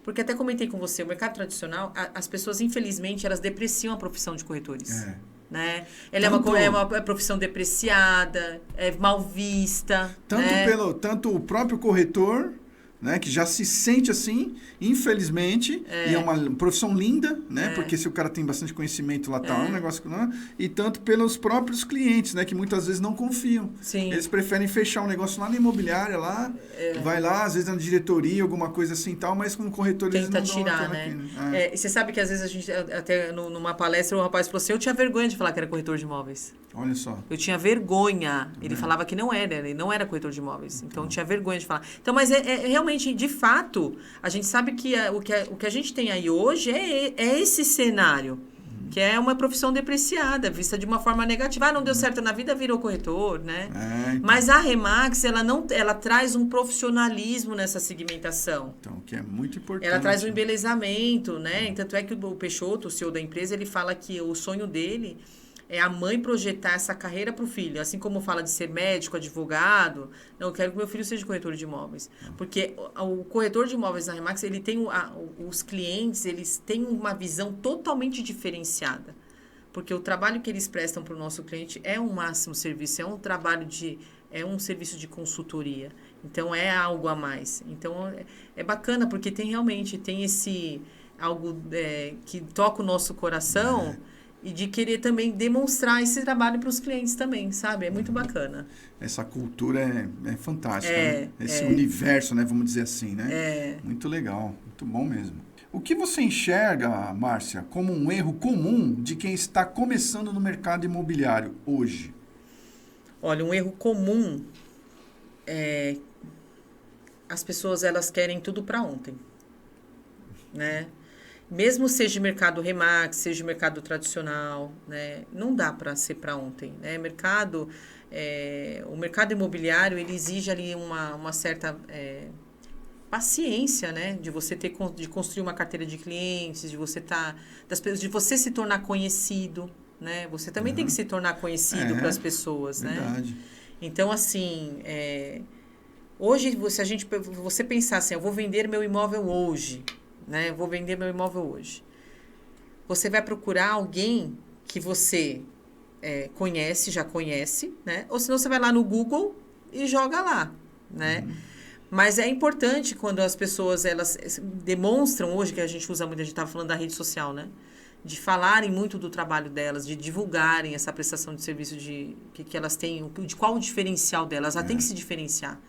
Porque até comentei com você, o mercado tradicional, as pessoas, infelizmente, elas depreciam a profissão de corretores. Né? Ela é uma profissão depreciada, é mal vista. Tanto o próprio corretor, né, que já se sente assim, infelizmente, e é uma profissão linda, né, porque se o cara tem bastante conhecimento lá, é um negócio que não, e tanto pelos próprios clientes, né, que muitas vezes não confiam. Sim. Eles preferem fechar um negócio lá na imobiliária, vai lá, às vezes na diretoria, alguma coisa assim e tal, mas com o corretor eles não tirar, né? E você sabe que às vezes a gente, até numa palestra, o rapaz falou assim, eu tinha vergonha de falar que era corretor de imóveis. Olha só. Eu tinha vergonha. Ele falava que ele não era corretor de imóveis. Então eu tinha vergonha de falar. Então, mas realmente realmente, de fato, a gente sabe que o que a gente tem aí hoje é esse cenário, que é uma profissão depreciada, vista de uma forma negativa. Ah, não deu certo na vida, virou corretor, né? Então. Mas a Remax, ela traz um profissionalismo nessa segmentação. Então, que é muito importante. Ela traz um embelezamento, né? Tanto é que o Peixoto, o CEO da empresa, ele fala que o sonho dele é a mãe projetar essa carreira para o filho. Assim como fala de ser médico, advogado, não, eu quero que meu filho seja corretor de imóveis. Porque o corretor de imóveis na Remax, ele tem os clientes, eles têm uma visão totalmente diferenciada. Porque o trabalho que eles prestam para o nosso cliente é um máximo serviço, é um serviço de consultoria. Então, é algo a mais. Então, é bacana, porque tem esse algo que toca o nosso coração e de querer também demonstrar esse trabalho para os clientes também, sabe? É muito bacana. Essa cultura é fantástica, né? Esse universo, né? Vamos dizer assim, né? Muito legal, muito bom mesmo. O que você enxerga, Márcia, como um erro comum de quem está começando no mercado imobiliário hoje? Olha, um erro comum é as pessoas, elas querem tudo para ontem, né? Mesmo seja mercado Remax, seja mercado tradicional, né? Não dá para ser para ontem, né? O mercado imobiliário, ele exige ali uma certa paciência, né? De você de construir uma carteira de clientes, de você se tornar conhecido, né? Você também tem que se tornar conhecido para as pessoas, verdade. Né? Então, assim, hoje, se você pensar assim, eu vou vender meu imóvel hoje, né? Vou vender meu imóvel hoje. Você vai procurar alguém que você já conhece, né? Ou senão você vai lá no Google e joga lá, né? Mas é importante quando as pessoas, elas demonstram hoje, que a gente usa muito, a gente estava falando da rede social, né? De falarem muito do trabalho delas, de divulgarem essa prestação de serviço que elas têm, de qual o diferencial delas. Ela tem que se diferenciar.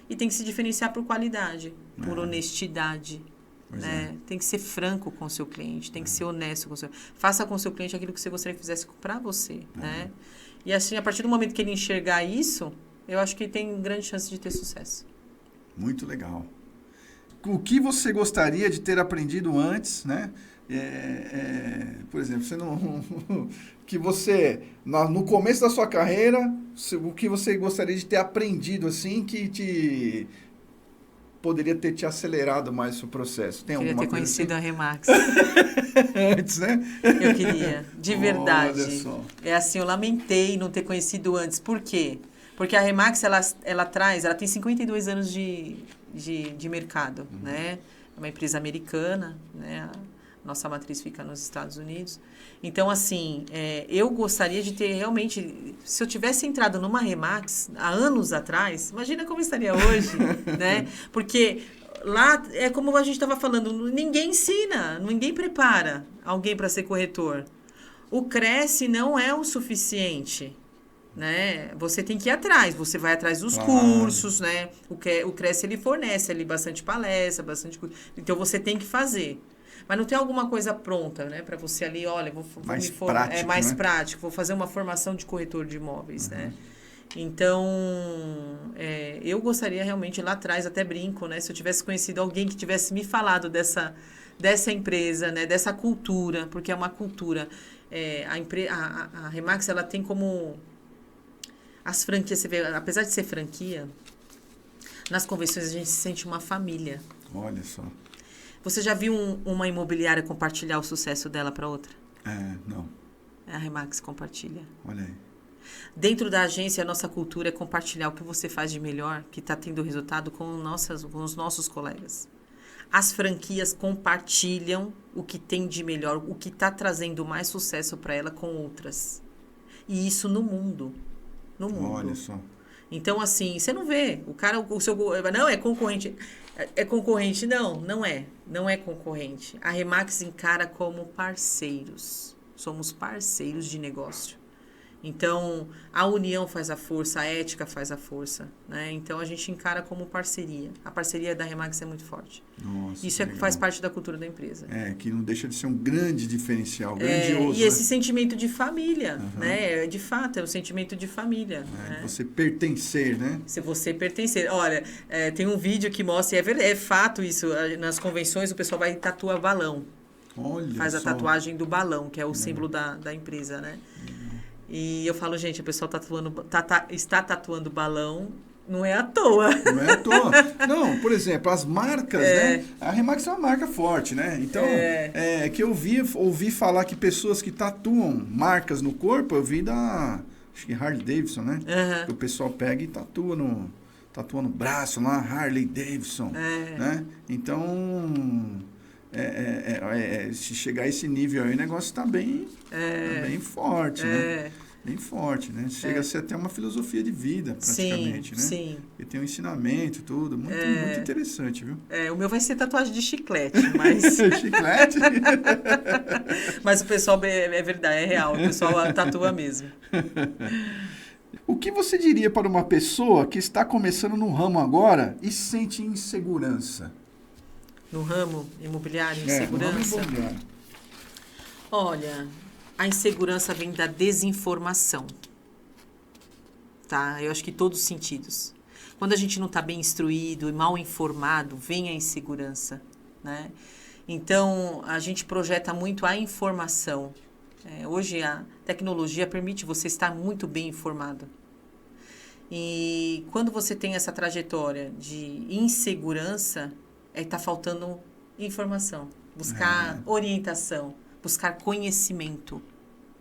E tem que se diferenciar por qualidade, por honestidade. Né? Tem que ser franco com o seu cliente, tem que ser honesto com o seu cliente. Faça com o seu cliente aquilo que você gostaria que fizesse para você. Né? E assim, a partir do momento que ele enxergar isso, eu acho que tem grande chance de ter sucesso. Muito legal. O que você gostaria de ter aprendido antes, né? Por exemplo, no começo da sua carreira, o que você gostaria de ter aprendido assim que poderia ter te acelerado mais o processo? Tem alguma coisa assim? Queria ter conhecido a Remax. Antes, né? Eu queria, de verdade. Olha só. É assim, eu lamentei não ter conhecido antes. Por quê? Porque a Remax, ela tem 52 anos de mercado, né? É uma empresa americana, né? Nossa matriz fica nos Estados Unidos. Então, assim, eu gostaria de ter realmente... Se eu tivesse entrado numa Remax há anos atrás, imagina como estaria hoje, né? Porque lá, é como a gente estava falando, ninguém ensina, ninguém prepara alguém para ser corretor. O Cresce não é o suficiente, né? Você tem que ir atrás, você vai atrás dos cursos, né? O Cresce, ele fornece ali bastante palestra, bastante... Então, você tem que fazer. Mas não tem alguma coisa pronta, né? Para você ali, olha, mais prático, vou fazer uma formação de corretor de imóveis, né? Então, eu gostaria realmente lá atrás, até brinco, né? Se eu tivesse conhecido alguém que tivesse me falado dessa empresa, né? Dessa cultura, porque é uma cultura. A Remax, ela tem como... As franquias, você vê, apesar de ser franquia, nas convenções a gente se sente uma família. Olha só. Você já viu uma imobiliária compartilhar o sucesso dela para outra? Não. A Remax compartilha. Olha aí. Dentro da agência, a nossa cultura é compartilhar o que você faz de melhor, que está tendo resultado com os nossos colegas. As franquias compartilham o que tem de melhor, o que está trazendo mais sucesso para ela com outras. E isso no mundo. No mundo. Olha só. Então, assim, você não vê. O cara, não, é concorrente. É concorrente? Não, não é. Não é concorrente. A Remax encara como parceiros. Somos parceiros de negócio. Então, a união faz a força, a ética faz a força, né? Então, a gente encara como parceria. A parceria da Remax é muito forte. Nossa, Isso faz parte da cultura da empresa. Que não deixa de ser um grande diferencial, grandioso. E esse sentimento de família, né? De fato, é o sentimento de família. Né? Você pertencer, né? Se você pertencer. Olha, tem um vídeo que mostra, é fato isso, nas convenções o pessoal vai tatuar balão. Olha faz a tatuagem do balão, que é o símbolo da empresa, né? E eu falo, gente, o pessoal está tatuando balão, não é à toa. Não é à toa. Não, por exemplo, as marcas, né? A Remax é uma marca forte, né? Então, que eu ouvi falar que pessoas que tatuam marcas no corpo, eu vi acho que Harley Davidson, né? Que o pessoal pega e tatua no braço lá, Harley Davidson, né? Então, se chegar a esse nível aí, o negócio está bem forte, né? Bem forte, né? Chega a ser até uma filosofia de vida, praticamente, né? Sim. E tem um ensinamento, tudo. Muito interessante, viu? O meu vai ser tatuagem de chiclete, mas... Chiclete? Mas o pessoal, é verdade, é real. O pessoal tatua mesmo. O que você diria para uma pessoa que está começando no ramo agora e sente insegurança? No ramo imobiliário, insegurança? No ramo imobiliário. Olha, a insegurança vem da desinformação. Tá? Eu acho que em todos os sentidos. Quando a gente não está bem instruído e mal informado, vem a insegurança, né? Então, a gente projeta muito a informação. Hoje, a tecnologia permite você estar muito bem informado. E quando você tem essa trajetória de insegurança, está faltando informação, buscar orientação, buscar conhecimento.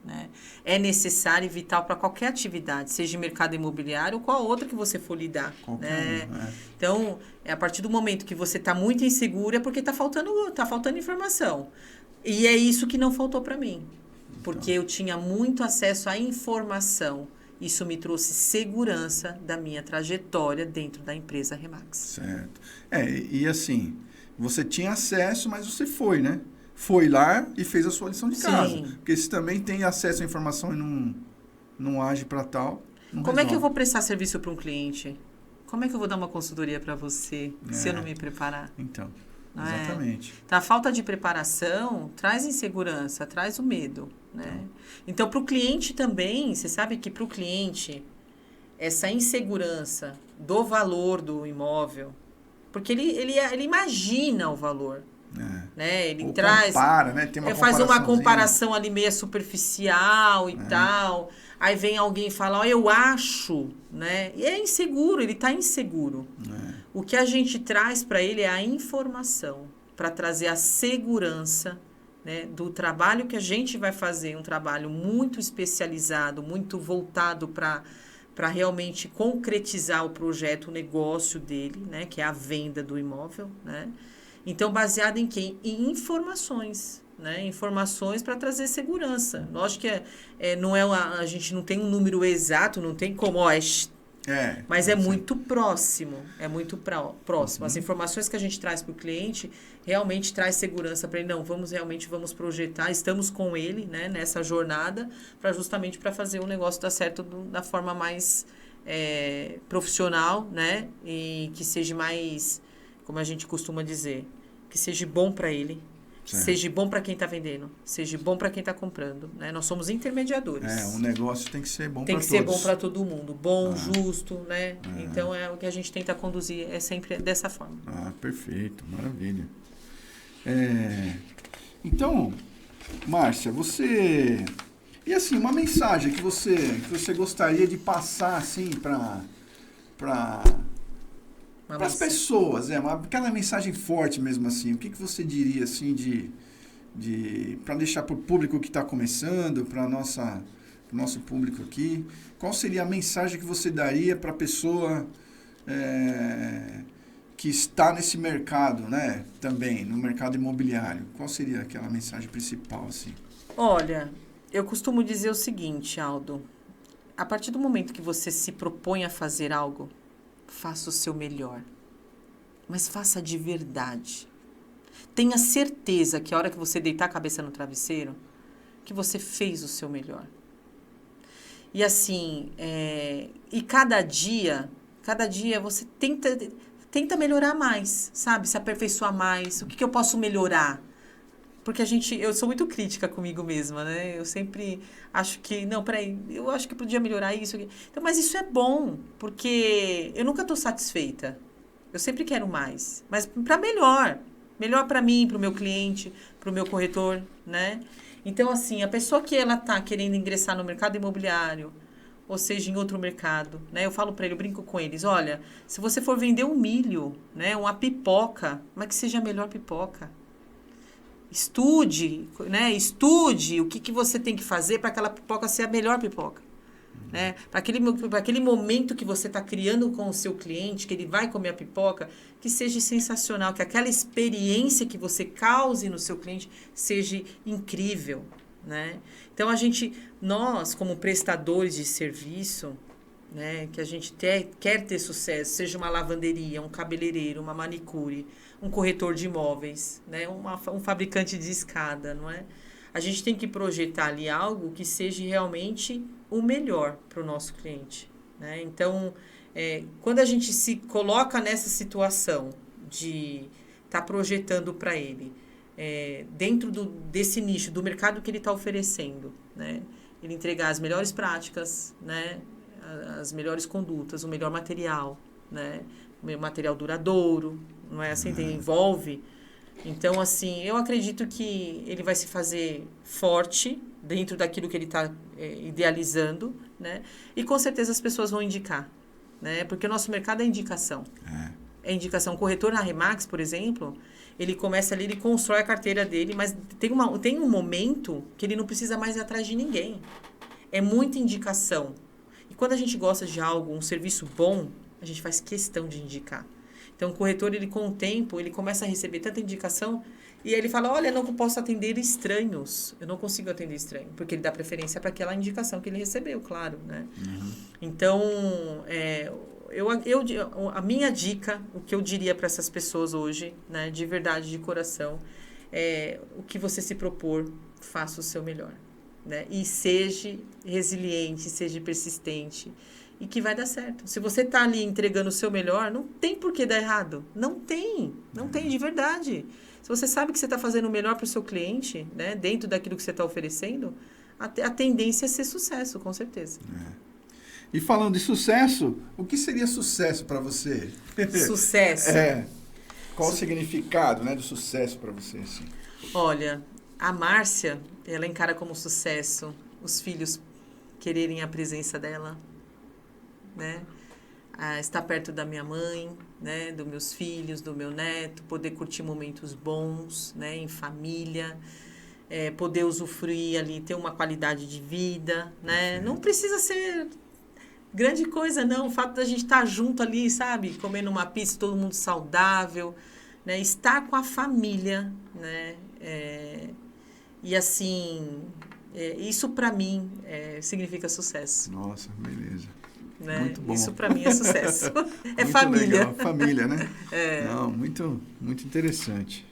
Né? É necessário e vital para qualquer atividade, seja mercado imobiliário ou qual outra que você for lidar. Né? Então, a partir do momento que você está muito inseguro é porque está faltando informação. E é isso que não faltou para mim. Porque eu tinha muito acesso à informação. Isso me trouxe segurança da minha trajetória dentro da empresa Remax. Certo. E assim, você tinha acesso, mas você foi, né? Foi lá e fez a sua lição de casa. Porque se também tem acesso à informação e não age para tal, não Como resolve. É que eu vou prestar serviço para um cliente? Como é que eu vou dar uma consultoria para você se eu não me preparar? Então, exatamente. Então, a falta de preparação traz insegurança, traz o medo. Né? Então, para o cliente também, você sabe que para o cliente, essa insegurança do valor do imóvel, porque ele imagina o valor. Né? Ele compara, né? Tem uma faz uma comparação ali meio superficial e tal. Aí vem alguém e fala, eu acho, né? E é inseguro, ele está inseguro. O que a gente traz para ele é a informação, para trazer a segurança, né, do trabalho que a gente vai fazer, um trabalho muito especializado, muito voltado para realmente concretizar o projeto, o negócio dele, né, que é a venda do imóvel, né? Então, baseado em quem? Em informações, né? Informações para trazer segurança. Lógico que não a gente não tem um número exato, não tem como, mas é muito próximo, próximo. As informações que a gente traz para o cliente realmente traz segurança para ele. Não, vamos projetar, estamos com ele, né, nessa jornada, justamente para fazer o negócio dar certo da forma mais profissional, né, e que seja mais, como a gente costuma dizer, que seja bom para ele, seja bom para quem está vendendo, seja bom para quem está comprando, né? Nós somos intermediadores. O negócio tem que ser bom para todos. Tem que ser bom para todo mundo, bom, justo, né? Então, o que a gente tenta conduzir é sempre dessa forma. Perfeito, maravilha. Então, Márcia, você... E assim, uma mensagem que você gostaria de passar, assim, para as pessoas, aquela mensagem forte mesmo assim, o que você diria assim para deixar para o público que está começando, para o nosso público aqui, qual seria a mensagem que você daria para a pessoa que está nesse mercado, né, também, no mercado imobiliário? Qual seria aquela mensagem principal, assim? Olha, eu costumo dizer o seguinte, Aldo, a partir do momento que você se propõe a fazer algo, faça o seu melhor, mas faça de verdade. Tenha certeza que a hora que você deitar a cabeça no travesseiro, que você fez o seu melhor. E assim, e cada dia você tenta melhorar mais, sabe? Se aperfeiçoar mais. O que eu posso melhorar? Porque eu sou muito crítica comigo mesma, né? Eu sempre acho que, não, peraí, eu acho que podia melhorar isso. Então, mas isso é bom, porque eu nunca estou satisfeita. Eu sempre quero mais, mas para melhor. Melhor para mim, para o meu cliente, para o meu corretor, né? Então, assim, a pessoa que ela está querendo ingressar no mercado imobiliário, ou seja, em outro mercado, né? Eu falo para ele, eu brinco com eles, olha, se você for vender um milho, né? Uma pipoca, mas que seja a melhor pipoca. Estude, né? Estude o que você tem que fazer para aquela pipoca ser a melhor pipoca. Né? Para aquele momento que você está criando com o seu cliente, que ele vai comer a pipoca, que seja sensacional, que aquela experiência que você cause no seu cliente seja incrível. Né? Então, nós, como prestadores de serviço, né, que a gente quer ter sucesso, seja uma lavanderia, um cabeleireiro, uma manicure, um corretor de imóveis, né, um fabricante de escada, não é? A gente tem que projetar ali algo que seja realmente o melhor para o nosso cliente. Né? Então, quando a gente se coloca nessa situação de estar projetando para ele, dentro desse nicho, do mercado que ele está oferecendo, né? Ele entregar as melhores práticas, né? As melhores condutas, o melhor material, né? O material duradouro, não é assim? Envolve. Então, assim, eu acredito que ele vai se fazer forte dentro daquilo que ele está idealizando, né? E com certeza as pessoas vão indicar, né? Porque o nosso mercado é indicação. É indicação. O corretor na Remax, por exemplo, ele começa ali, ele constrói a carteira dele, mas tem um momento que ele não precisa mais ir atrás de ninguém. É muita indicação. E quando a gente gosta de algo, um serviço bom, a gente faz questão de indicar. Então, o corretor, ele com o tempo, ele começa a receber tanta indicação e aí ele fala, olha, eu não posso atender estranhos. Eu não consigo atender estranho, porque ele dá preferência para aquela indicação que ele recebeu, claro, né? Então, a minha dica, o que eu diria para essas pessoas hoje, né, de verdade, de coração, o que você se propor, faça o seu melhor. Né? E seja resiliente, seja persistente e que vai dar certo. Se você está ali entregando o seu melhor, não tem por que dar errado. Não tem de verdade. Se você sabe que você está fazendo o melhor para o seu cliente, né, dentro daquilo que você está oferecendo, a tendência é ser sucesso, com certeza. E falando de sucesso, o que seria sucesso para você? Sucesso? Qual o significado, né, do sucesso para você? Assim? Olha, a Márcia, ela encara como sucesso os filhos quererem a presença dela, né? Estar perto da minha mãe, né? Dos meus filhos, do meu neto, poder curtir momentos bons, né? Em família, poder usufruir ali, ter uma qualidade de vida, né? Não precisa ser grande coisa, não. O fato da gente estar junto ali, sabe? Comendo uma pizza, todo mundo saudável, né? Estar com a família, né? E assim, isso para mim significa sucesso. Nossa, beleza. Né? Muito bom. Isso para mim é sucesso. É muito família. Legal. Família, né? Não, muito, muito interessante.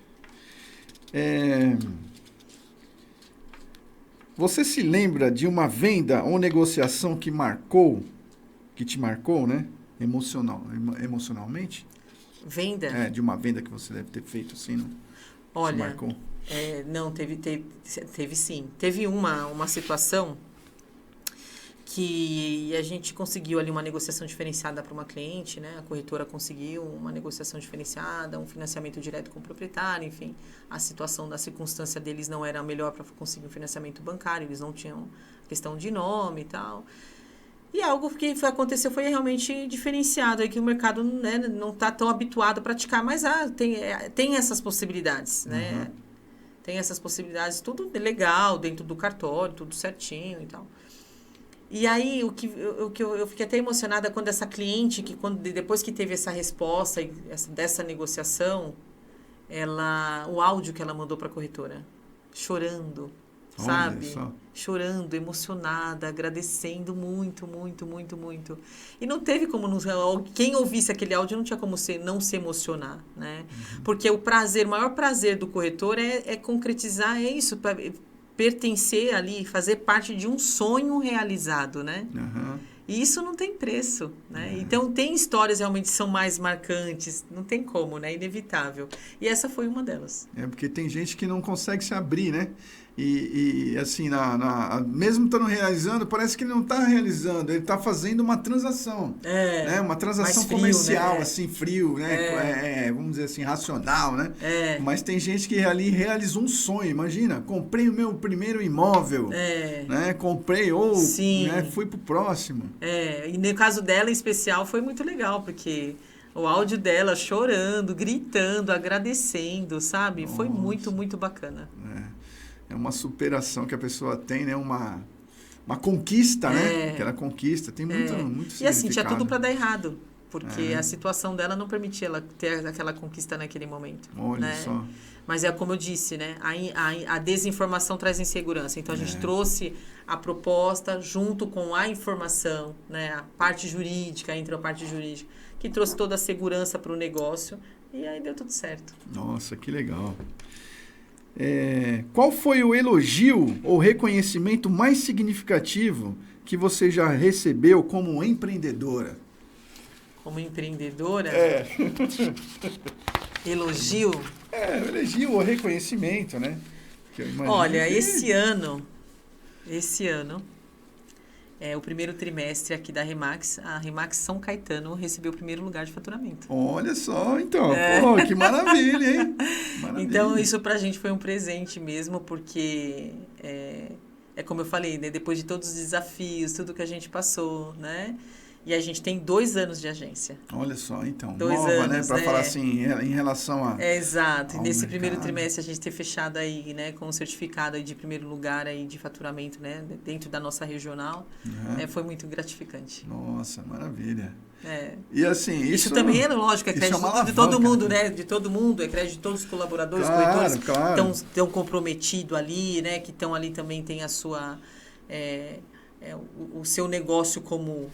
Você se lembra de uma venda ou negociação que te marcou, né? Emocionalmente? Venda? De uma venda que você deve ter feito assim, não? Olha, se marcou? Não, teve sim. Teve uma situação que a gente conseguiu ali uma negociação diferenciada para uma cliente, né? A corretora conseguiu uma negociação diferenciada, um financiamento direto com o proprietário, enfim. A circunstância deles não era a melhor para conseguir um financiamento bancário, eles não tinham questão de nome e tal. E algo que aconteceu foi realmente diferenciado, aí que o mercado, né, não está tão habituado a praticar, mas tem essas possibilidades, né? Tem essas possibilidades, tudo legal, dentro do cartório, tudo certinho e tal. E aí, eu fiquei até emocionada quando essa cliente, depois que teve essa resposta dessa negociação, o áudio que ela mandou para a corretora, chorando, sabe? Chorando, emocionada, agradecendo muito, muito, muito, muito. E não teve como quem ouvisse aquele áudio não tinha como não se emocionar, né? Porque o maior prazer do corretor é concretizar, isso, pertencer ali, fazer parte de um sonho realizado, né? Aham. E isso não tem preço, né? Então, tem histórias realmente que são mais marcantes, não tem como, né? Inevitável. E essa foi uma delas. É porque tem gente que não consegue se abrir, né? E assim, mesmo estando realizando, parece que ele não está realizando, ele está fazendo uma transação. Né? Uma transação frio, comercial, né? assim, frio, né? Vamos dizer assim, racional, né? É. Mas tem gente que ali realizou um sonho. Imagina, comprei o meu primeiro imóvel, né? Comprei, ou né? Fui pro próximo. E no caso dela em especial foi muito legal, porque o áudio dela chorando, gritando, agradecendo, sabe? Foi muito, muito bacana. É uma superação que a pessoa tem, né? Uma conquista, né? Que ela conquista. Tem muito significado. E assim, tinha tudo para dar errado, porque a situação dela não permitia ela ter aquela conquista naquele momento. Olha né? só. Mas é como eu disse, né? A desinformação traz insegurança. Então, a gente trouxe a proposta junto com a informação, né? A parte jurídica, entrou a parte jurídica, que trouxe toda a segurança para o negócio. E aí deu tudo certo. Nossa, que legal. Qual foi o elogio ou reconhecimento mais significativo que você já recebeu como empreendedora? Como empreendedora? Elogio? Elogio ou reconhecimento, né? Olha, esse ano, o primeiro trimestre aqui da Remax, a Remax São Caetano recebeu o primeiro lugar de faturamento. Olha só, então. Pô, que maravilha, hein? Maravilha. Então, isso pra gente foi um presente mesmo, porque é como eu falei, né? Depois de todos os desafios, tudo que a gente passou, né? E a gente tem 2 anos de agência. Olha só, então. 2 nova, anos, né? Para falar assim, em relação a... exato. E nesse mercado. primeiro trimestre a gente ter fechado aí, né? Com um certificado aí de primeiro lugar aí de faturamento, né? Dentro da nossa regional. Foi muito gratificante. Nossa, maravilha. E assim, isso também é lógico, é crédito de todo mundo, né? De todo mundo, é crédito de todos os colaboradores, corretores que estão comprometidos ali, né? Que estão ali também, tem a sua... o seu negócio como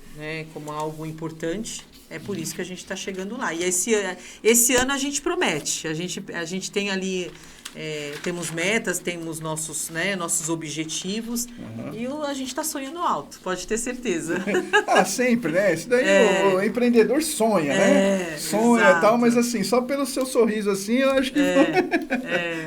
algo importante. É por isso que a gente está chegando lá. E esse ano a gente promete. A gente tem ali... temos metas, temos nossos objetivos. E a gente está sonhando alto, pode ter certeza. Sempre, né? Isso daí o empreendedor sonha, né? Sonha e tal, mas assim, só pelo seu sorriso assim, eu acho que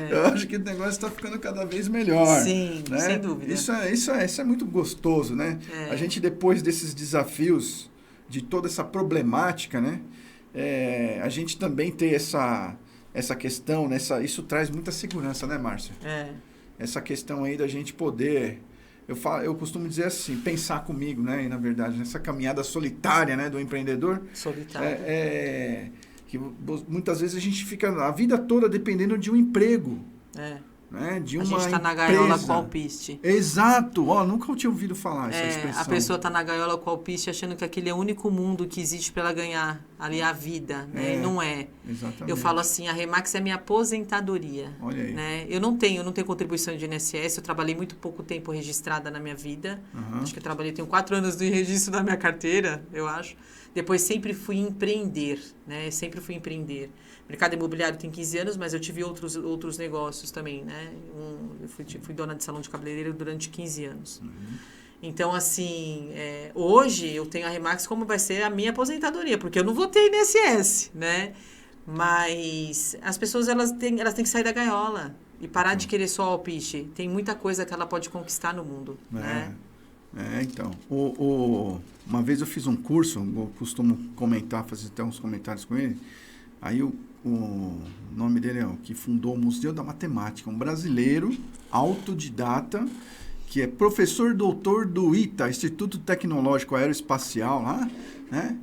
eu acho que o negócio está ficando cada vez melhor. Sim, né? sem dúvida. Isso é muito gostoso, né? A gente, depois desses desafios, de toda essa problemática, né? A gente também tem essa questão, né? Isso traz muita segurança, né, Márcia? Essa questão aí da gente poder... Eu costumo dizer assim, pensar comigo, né? E, na verdade, nessa caminhada solitária, né, do empreendedor. Solitária. Que muitas vezes a gente fica a vida toda dependendo de um emprego. Né? De uma a gente está na empresa. gaiola com alpiste. Exato. Nunca eu tinha ouvido falar essa expressão. A pessoa está na gaiola com alpiste achando que aquele é o único mundo que existe para ela ganhar ali a vida. Né? E não é. Exatamente. Eu falo assim, a Remax é minha aposentadoria. Olha aí. Né? Eu não tenho contribuição de INSS, eu trabalhei muito pouco tempo registrada na minha vida. Acho que eu tenho 4 anos de registro na minha carteira, eu acho. Depois sempre fui empreender, né? O mercado imobiliário tem 15 anos, mas eu tive outros negócios também, né? Eu fui dona de salão de cabeleireiro durante 15 anos. Então, assim, hoje eu tenho a Remax como vai ser a minha aposentadoria, porque eu não vou ter INSS, né? Mas as pessoas, elas têm que sair da gaiola e parar de querer só alpiste. Tem muita coisa que ela pode conquistar no mundo, né? Então, uma vez eu fiz um curso, eu costumo fazer até uns comentários com ele, aí o nome dele é o que fundou o Museu da Matemática, um brasileiro, autodidata, que é professor doutor do ITA, Instituto Tecnológico Aeroespacial, lá, né?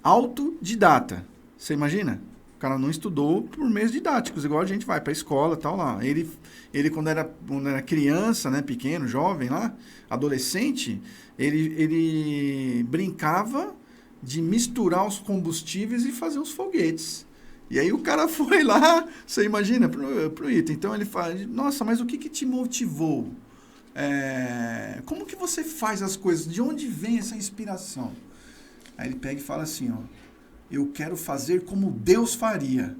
Autodidata, você imagina? O cara não estudou por meios didáticos, igual a gente vai para a escola e tal lá. Ele quando era criança, né, pequeno, jovem lá, adolescente, ele brincava de misturar os combustíveis e fazer os foguetes. E aí o cara foi lá, você imagina, pro ITA. Então ele fala, nossa, mas o que te motivou? Como que você faz as coisas? De onde vem essa inspiração? Aí ele pega e fala assim, eu quero fazer como Deus faria.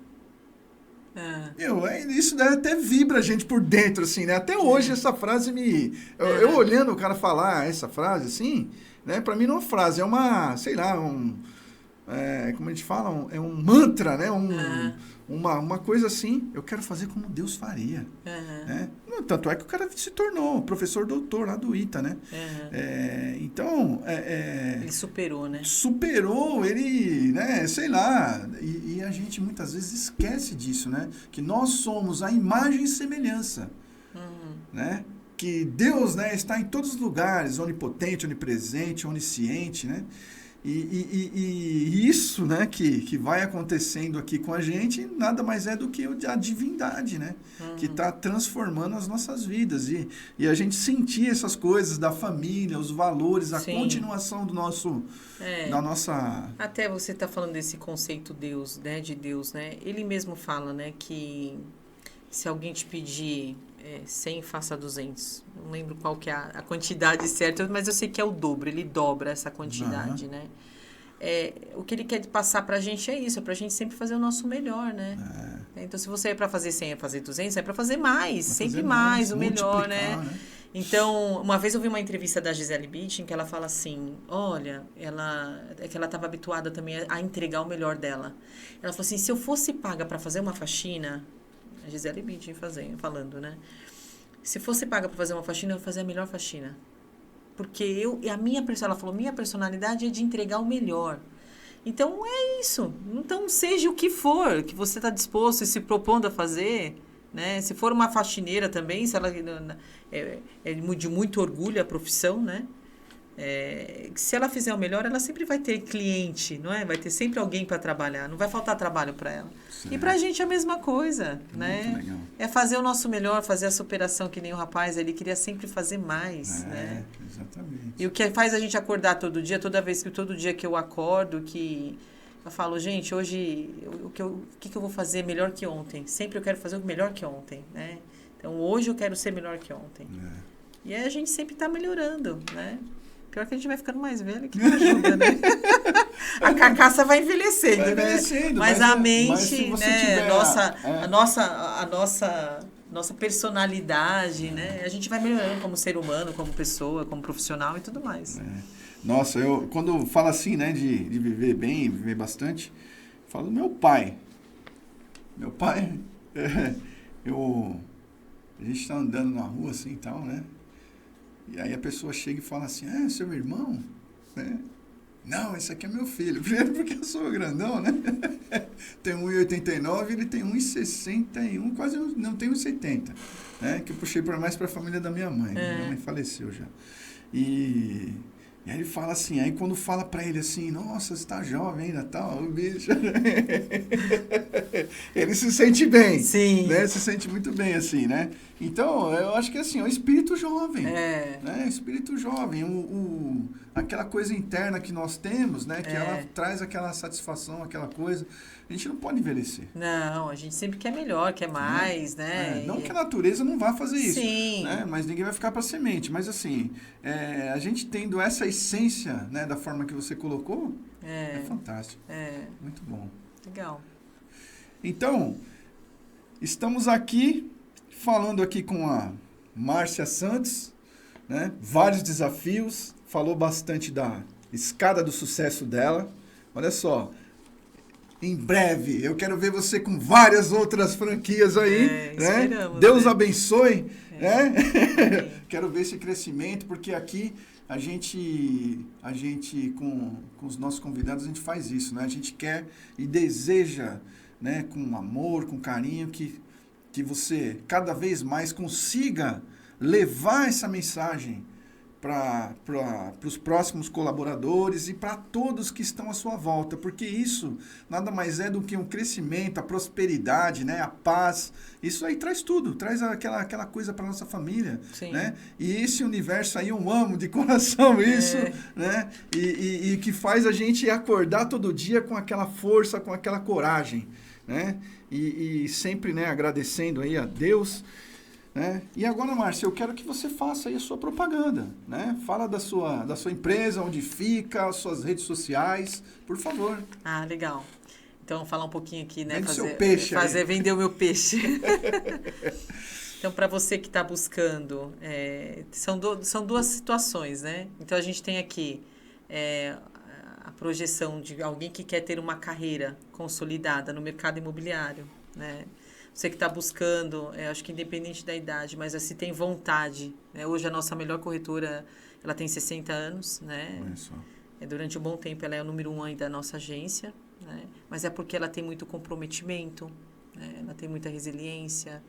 Isso daí até vibra a gente por dentro, assim, né? Até hoje essa frase eu olhando o cara falar essa frase, assim, né? Pra mim não é uma frase, é uma, sei lá, como a gente fala, é um mantra, né? Uma coisa assim, eu quero fazer como Deus faria. Né? Tanto é que o cara se tornou professor doutor lá do ITA, né? Então... ele superou, né? Superou, ele, né? Sei lá. E a gente muitas vezes esquece disso, né? Que nós somos a imagem e semelhança. Né? Que Deus, né, está em todos os lugares, onipotente, onipresente, onisciente, né? E isso, né, que vai acontecendo aqui com a gente, nada mais é do que a divindade, né? Que está transformando as nossas vidas. E a gente sentir essas coisas da família, os valores, a continuação do nosso... da nossa... Até você está falando desse conceito Deus, né, de Deus, né? Ele mesmo fala, né, que se alguém te pedir 100, faça 200. Não lembro qual que é a quantidade certa, mas eu sei que é o dobro, ele dobra essa quantidade, né? O que ele quer passar pra gente é isso, é pra gente sempre fazer o nosso melhor, né? Então, se você é pra fazer 100, é fazer 200, é pra fazer mais, sempre mais, o melhor, né? Então, uma vez eu vi uma entrevista da Gisele Bündchen que ela fala assim, olha, que ela estava habituada também a entregar o melhor dela. Ela falou assim, se eu fosse paga pra fazer uma faxina, a Gisele Bündchen falando, né? Se fosse paga para fazer uma faxina, eu ia fazer a melhor faxina. Porque ela falou, minha personalidade é de entregar o melhor. Então, é isso. Então, seja o que for que você está disposto e se propondo a fazer, né? Se for uma faxineira também, se ela é de muito orgulho a profissão, né? Se ela fizer o melhor, ela sempre vai ter cliente, não é? Vai ter sempre alguém para trabalhar, não vai faltar trabalho para ela. Certo. E para a gente é a mesma coisa, né? Muito legal. É fazer o nosso melhor, fazer a superação, que nem o rapaz, ele queria sempre fazer mais, né? Exatamente. E o que faz a gente acordar todo dia que eu acordo, que eu falo, gente, hoje, o que eu vou fazer melhor que ontem? Sempre eu quero fazer o melhor que ontem, né? Então, hoje eu quero ser melhor que ontem. E aí a gente sempre está melhorando, né? Pior que a gente vai ficando mais velho, que não ajuda, né? A carcaça vai envelhecendo, né? Mas a mente, né? A nossa personalidade, né? A gente vai melhorando como ser humano, como pessoa, como profissional e tudo mais. Nossa, quando falo assim, né? De viver bem, viver bastante, falo do meu pai. Meu pai, a gente tá andando na rua assim e tal, né? E aí a pessoa chega e fala assim, seu irmão? Não, esse aqui é meu filho. Primeiro porque eu sou grandão, né? Tem 1,89, ele tem 1,61, quase não tem 1,70. Né? Que eu puxei mais para a família da minha mãe. Minha mãe faleceu já. E aí ele fala assim, aí quando fala para ele assim, nossa, você tá jovem ainda, tal, o bicho... ele se sente bem. Sim. Né? Se sente muito bem, assim, né? Então, eu acho que assim, é um espírito jovem. Né? Espírito jovem. Aquela coisa interna que nós temos, né? Que ela traz aquela satisfação, aquela coisa. A gente não pode envelhecer. Não, a gente sempre quer melhor, quer mais, né? Não que a natureza não vá fazer isso. Sim. Né? Mas ninguém vai ficar para semente. Mas assim, a gente tendo essa essência, né, da forma que você colocou, é fantástico. Muito bom. Legal. Então, estamos aqui falando aqui com a Márcia Santos, né? Vários desafios, falou bastante da escada do sucesso dela. Olha só, em breve eu quero ver você com várias outras franquias aí, né? Deus abençoe, né? Quero ver esse crescimento, porque aqui a gente com os nossos convidados, a gente faz isso, né? A gente quer e deseja, né, com amor, com carinho, que você cada vez mais consiga levar essa mensagem para os próximos colaboradores e para todos que estão à sua volta, porque isso nada mais é do que um crescimento, a prosperidade, né, a paz. Isso aí traz tudo, traz aquela coisa para nossa família, né? E esse universo aí eu amo de coração isso, né? E que faz a gente acordar todo dia com aquela força, com aquela coragem, né? E sempre, né, agradecendo aí a Deus. Né? E agora, Márcia, eu quero que você faça aí a sua propaganda, né? Fala da sua empresa, onde fica, as suas redes sociais, por favor. Legal. Então, falar um pouquinho aqui, né? Vende seu peixe Vender o meu peixe. Então, para você que está buscando, são duas situações, né? Então, a gente tem aqui a projeção de alguém que quer ter uma carreira consolidada no mercado imobiliário, né? Você que está buscando, acho que independente da idade, mas se tem vontade, né? Hoje a nossa melhor corretora, ela tem 60 anos, né? Olha só. Durante um bom tempo ela é o número 1 aí da nossa agência, né? Mas é porque ela tem muito comprometimento, né? Ela tem muita resiliência,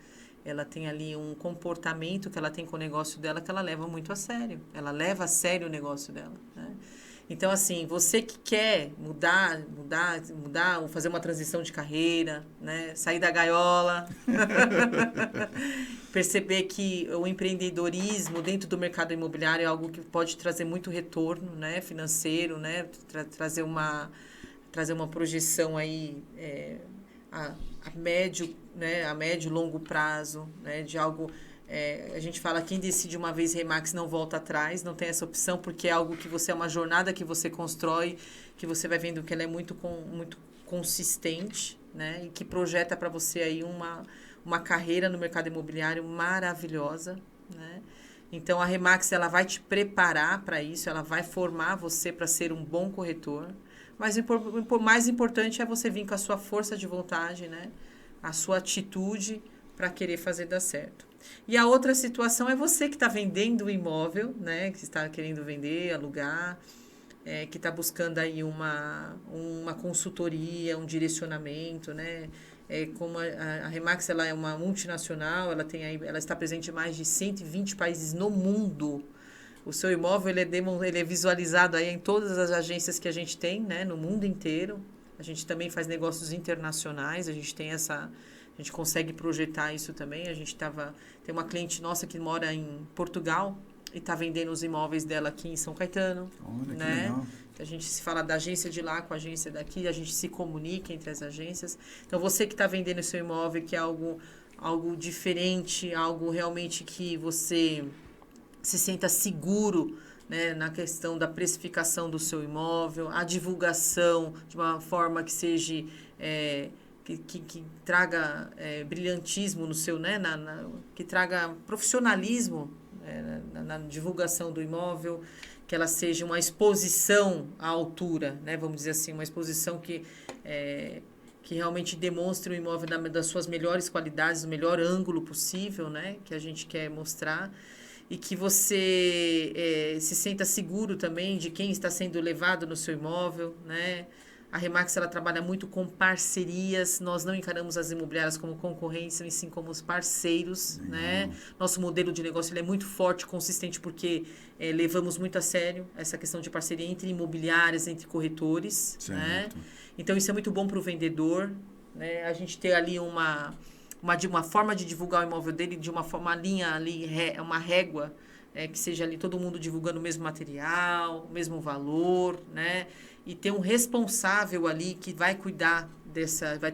ela tem ali um comportamento que ela tem com o negócio dela que ela leva muito a sério. Ela leva a sério o negócio dela, né? Então, assim, você que quer mudar, ou fazer uma transição de carreira, né? Sair da gaiola, perceber que o empreendedorismo dentro do mercado imobiliário é algo que pode trazer muito retorno, né? Financeiro, né? Trazer uma projeção aí a médio, né? A médio e longo prazo, né? De algo... a gente fala, quem decide uma vez Remax não volta atrás, não tem essa opção, porque é algo que é uma jornada que você constrói, que você vai vendo que ela é muito consistente, né? E que projeta para você aí uma carreira no mercado imobiliário maravilhosa, né? Então, a Remax, ela vai te preparar para isso, ela vai formar você para ser um bom corretor, mas o mais importante é você vir com a sua força de vontade, né? A sua atitude para querer fazer dar certo. E a outra situação é você que está vendendo o imóvel, né? Que está querendo vender, alugar, que está buscando aí uma consultoria, um direcionamento, né? Como a Remax, ela é uma multinacional, ela está presente em mais de 120 países no mundo. O seu imóvel ele é visualizado aí em todas as agências que a gente tem, né? No mundo inteiro. A gente também faz negócios internacionais, a gente consegue projetar isso também. Tem uma cliente nossa que mora em Portugal e está vendendo os imóveis dela aqui em São Caetano. Olha, né? Que legal. A gente se fala da agência de lá com a agência daqui, a gente se comunica entre as agências. Então, você que está vendendo o seu imóvel, que é algo diferente, algo realmente que você se sinta seguro, né, na questão da precificação do seu imóvel, a divulgação de uma forma que seja... Que traga brilhantismo no seu, né, que traga profissionalismo na divulgação do imóvel, que ela seja uma exposição à altura, né, vamos dizer assim, uma exposição que realmente demonstre o imóvel das suas melhores qualidades, o melhor ângulo possível, né, que a gente quer mostrar, e que você se sinta seguro também de quem está sendo levado no seu imóvel, né. A Remax, ela trabalha muito com parcerias. Nós não encaramos as imobiliárias como concorrência, e sim como os parceiros, né? Nosso modelo de negócio ele é muito forte, consistente, porque levamos muito a sério essa questão de parceria entre imobiliárias, entre corretores, né? Então, isso é muito bom para o vendedor, né? A gente ter ali uma forma de divulgar o imóvel dele, de uma linha ali, uma régua, que seja ali todo mundo divulgando o mesmo material, o mesmo valor, né? E ter um responsável ali que vai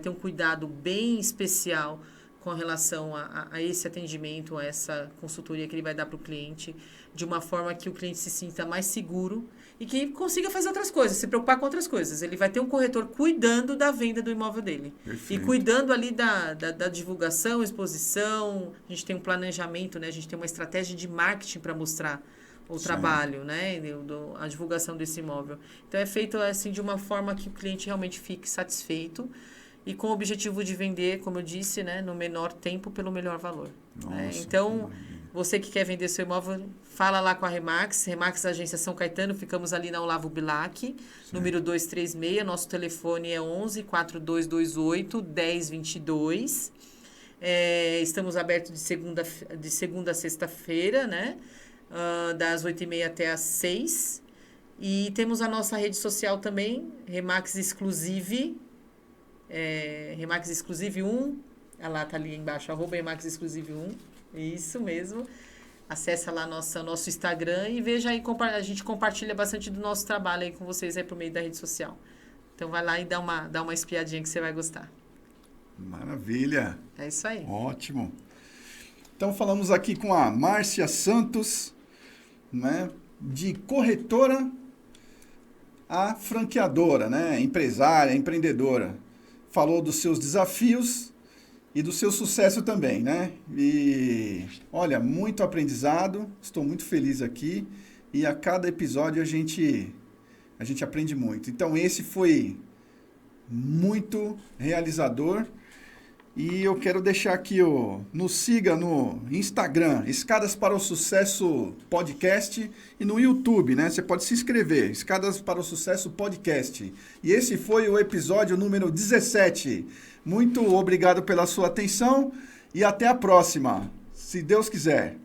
ter um cuidado bem especial com relação a esse atendimento, a essa consultoria que ele vai dar para o cliente, de uma forma que o cliente se sinta mais seguro e que consiga fazer outras coisas, se preocupar com outras coisas. Ele vai ter um corretor cuidando da venda do imóvel dele. Perfeito. E cuidando ali da divulgação, exposição. A gente tem um planejamento, né? A gente tem uma estratégia de marketing para mostrar o trabalho, né? A divulgação desse imóvel. Então, é feito assim de uma forma que o cliente realmente fique satisfeito e com o objetivo de vender, como eu disse, né, no menor tempo pelo melhor valor. Né? Então, você que quer vender seu imóvel, fala lá com a Remax, Agência São Caetano, ficamos ali na Olavo Bilac, número 236, nosso telefone é 11 4228 1022. Estamos abertos de segunda a sexta-feira, né? Das 8h30 até às 6h. E temos a nossa rede social também, Remax Exclusive, Remax Exclusive 1, ela tá ali embaixo, @Remax Exclusive 1, isso mesmo. Acessa lá nosso Instagram e veja aí, a gente compartilha bastante do nosso trabalho aí com vocês aí por meio da rede social. Então vai lá e dá uma espiadinha que você vai gostar. Maravilha. É isso aí. Ótimo. Então falamos aqui com a Márcia Santos, né, de corretora a franqueadora, né, empresária, empreendedora. falou dos seus desafios e do seu sucesso também, né? E olha, muito aprendizado, estou muito feliz aqui e a cada episódio a gente aprende muito. Então esse foi muito realizador e eu quero deixar aqui, nos siga no Instagram, Escadas para o Sucesso Podcast, e no YouTube, né? Você pode se inscrever, Escadas para o Sucesso Podcast. E esse foi o episódio número 17. Muito obrigado pela sua atenção e até a próxima, se Deus quiser.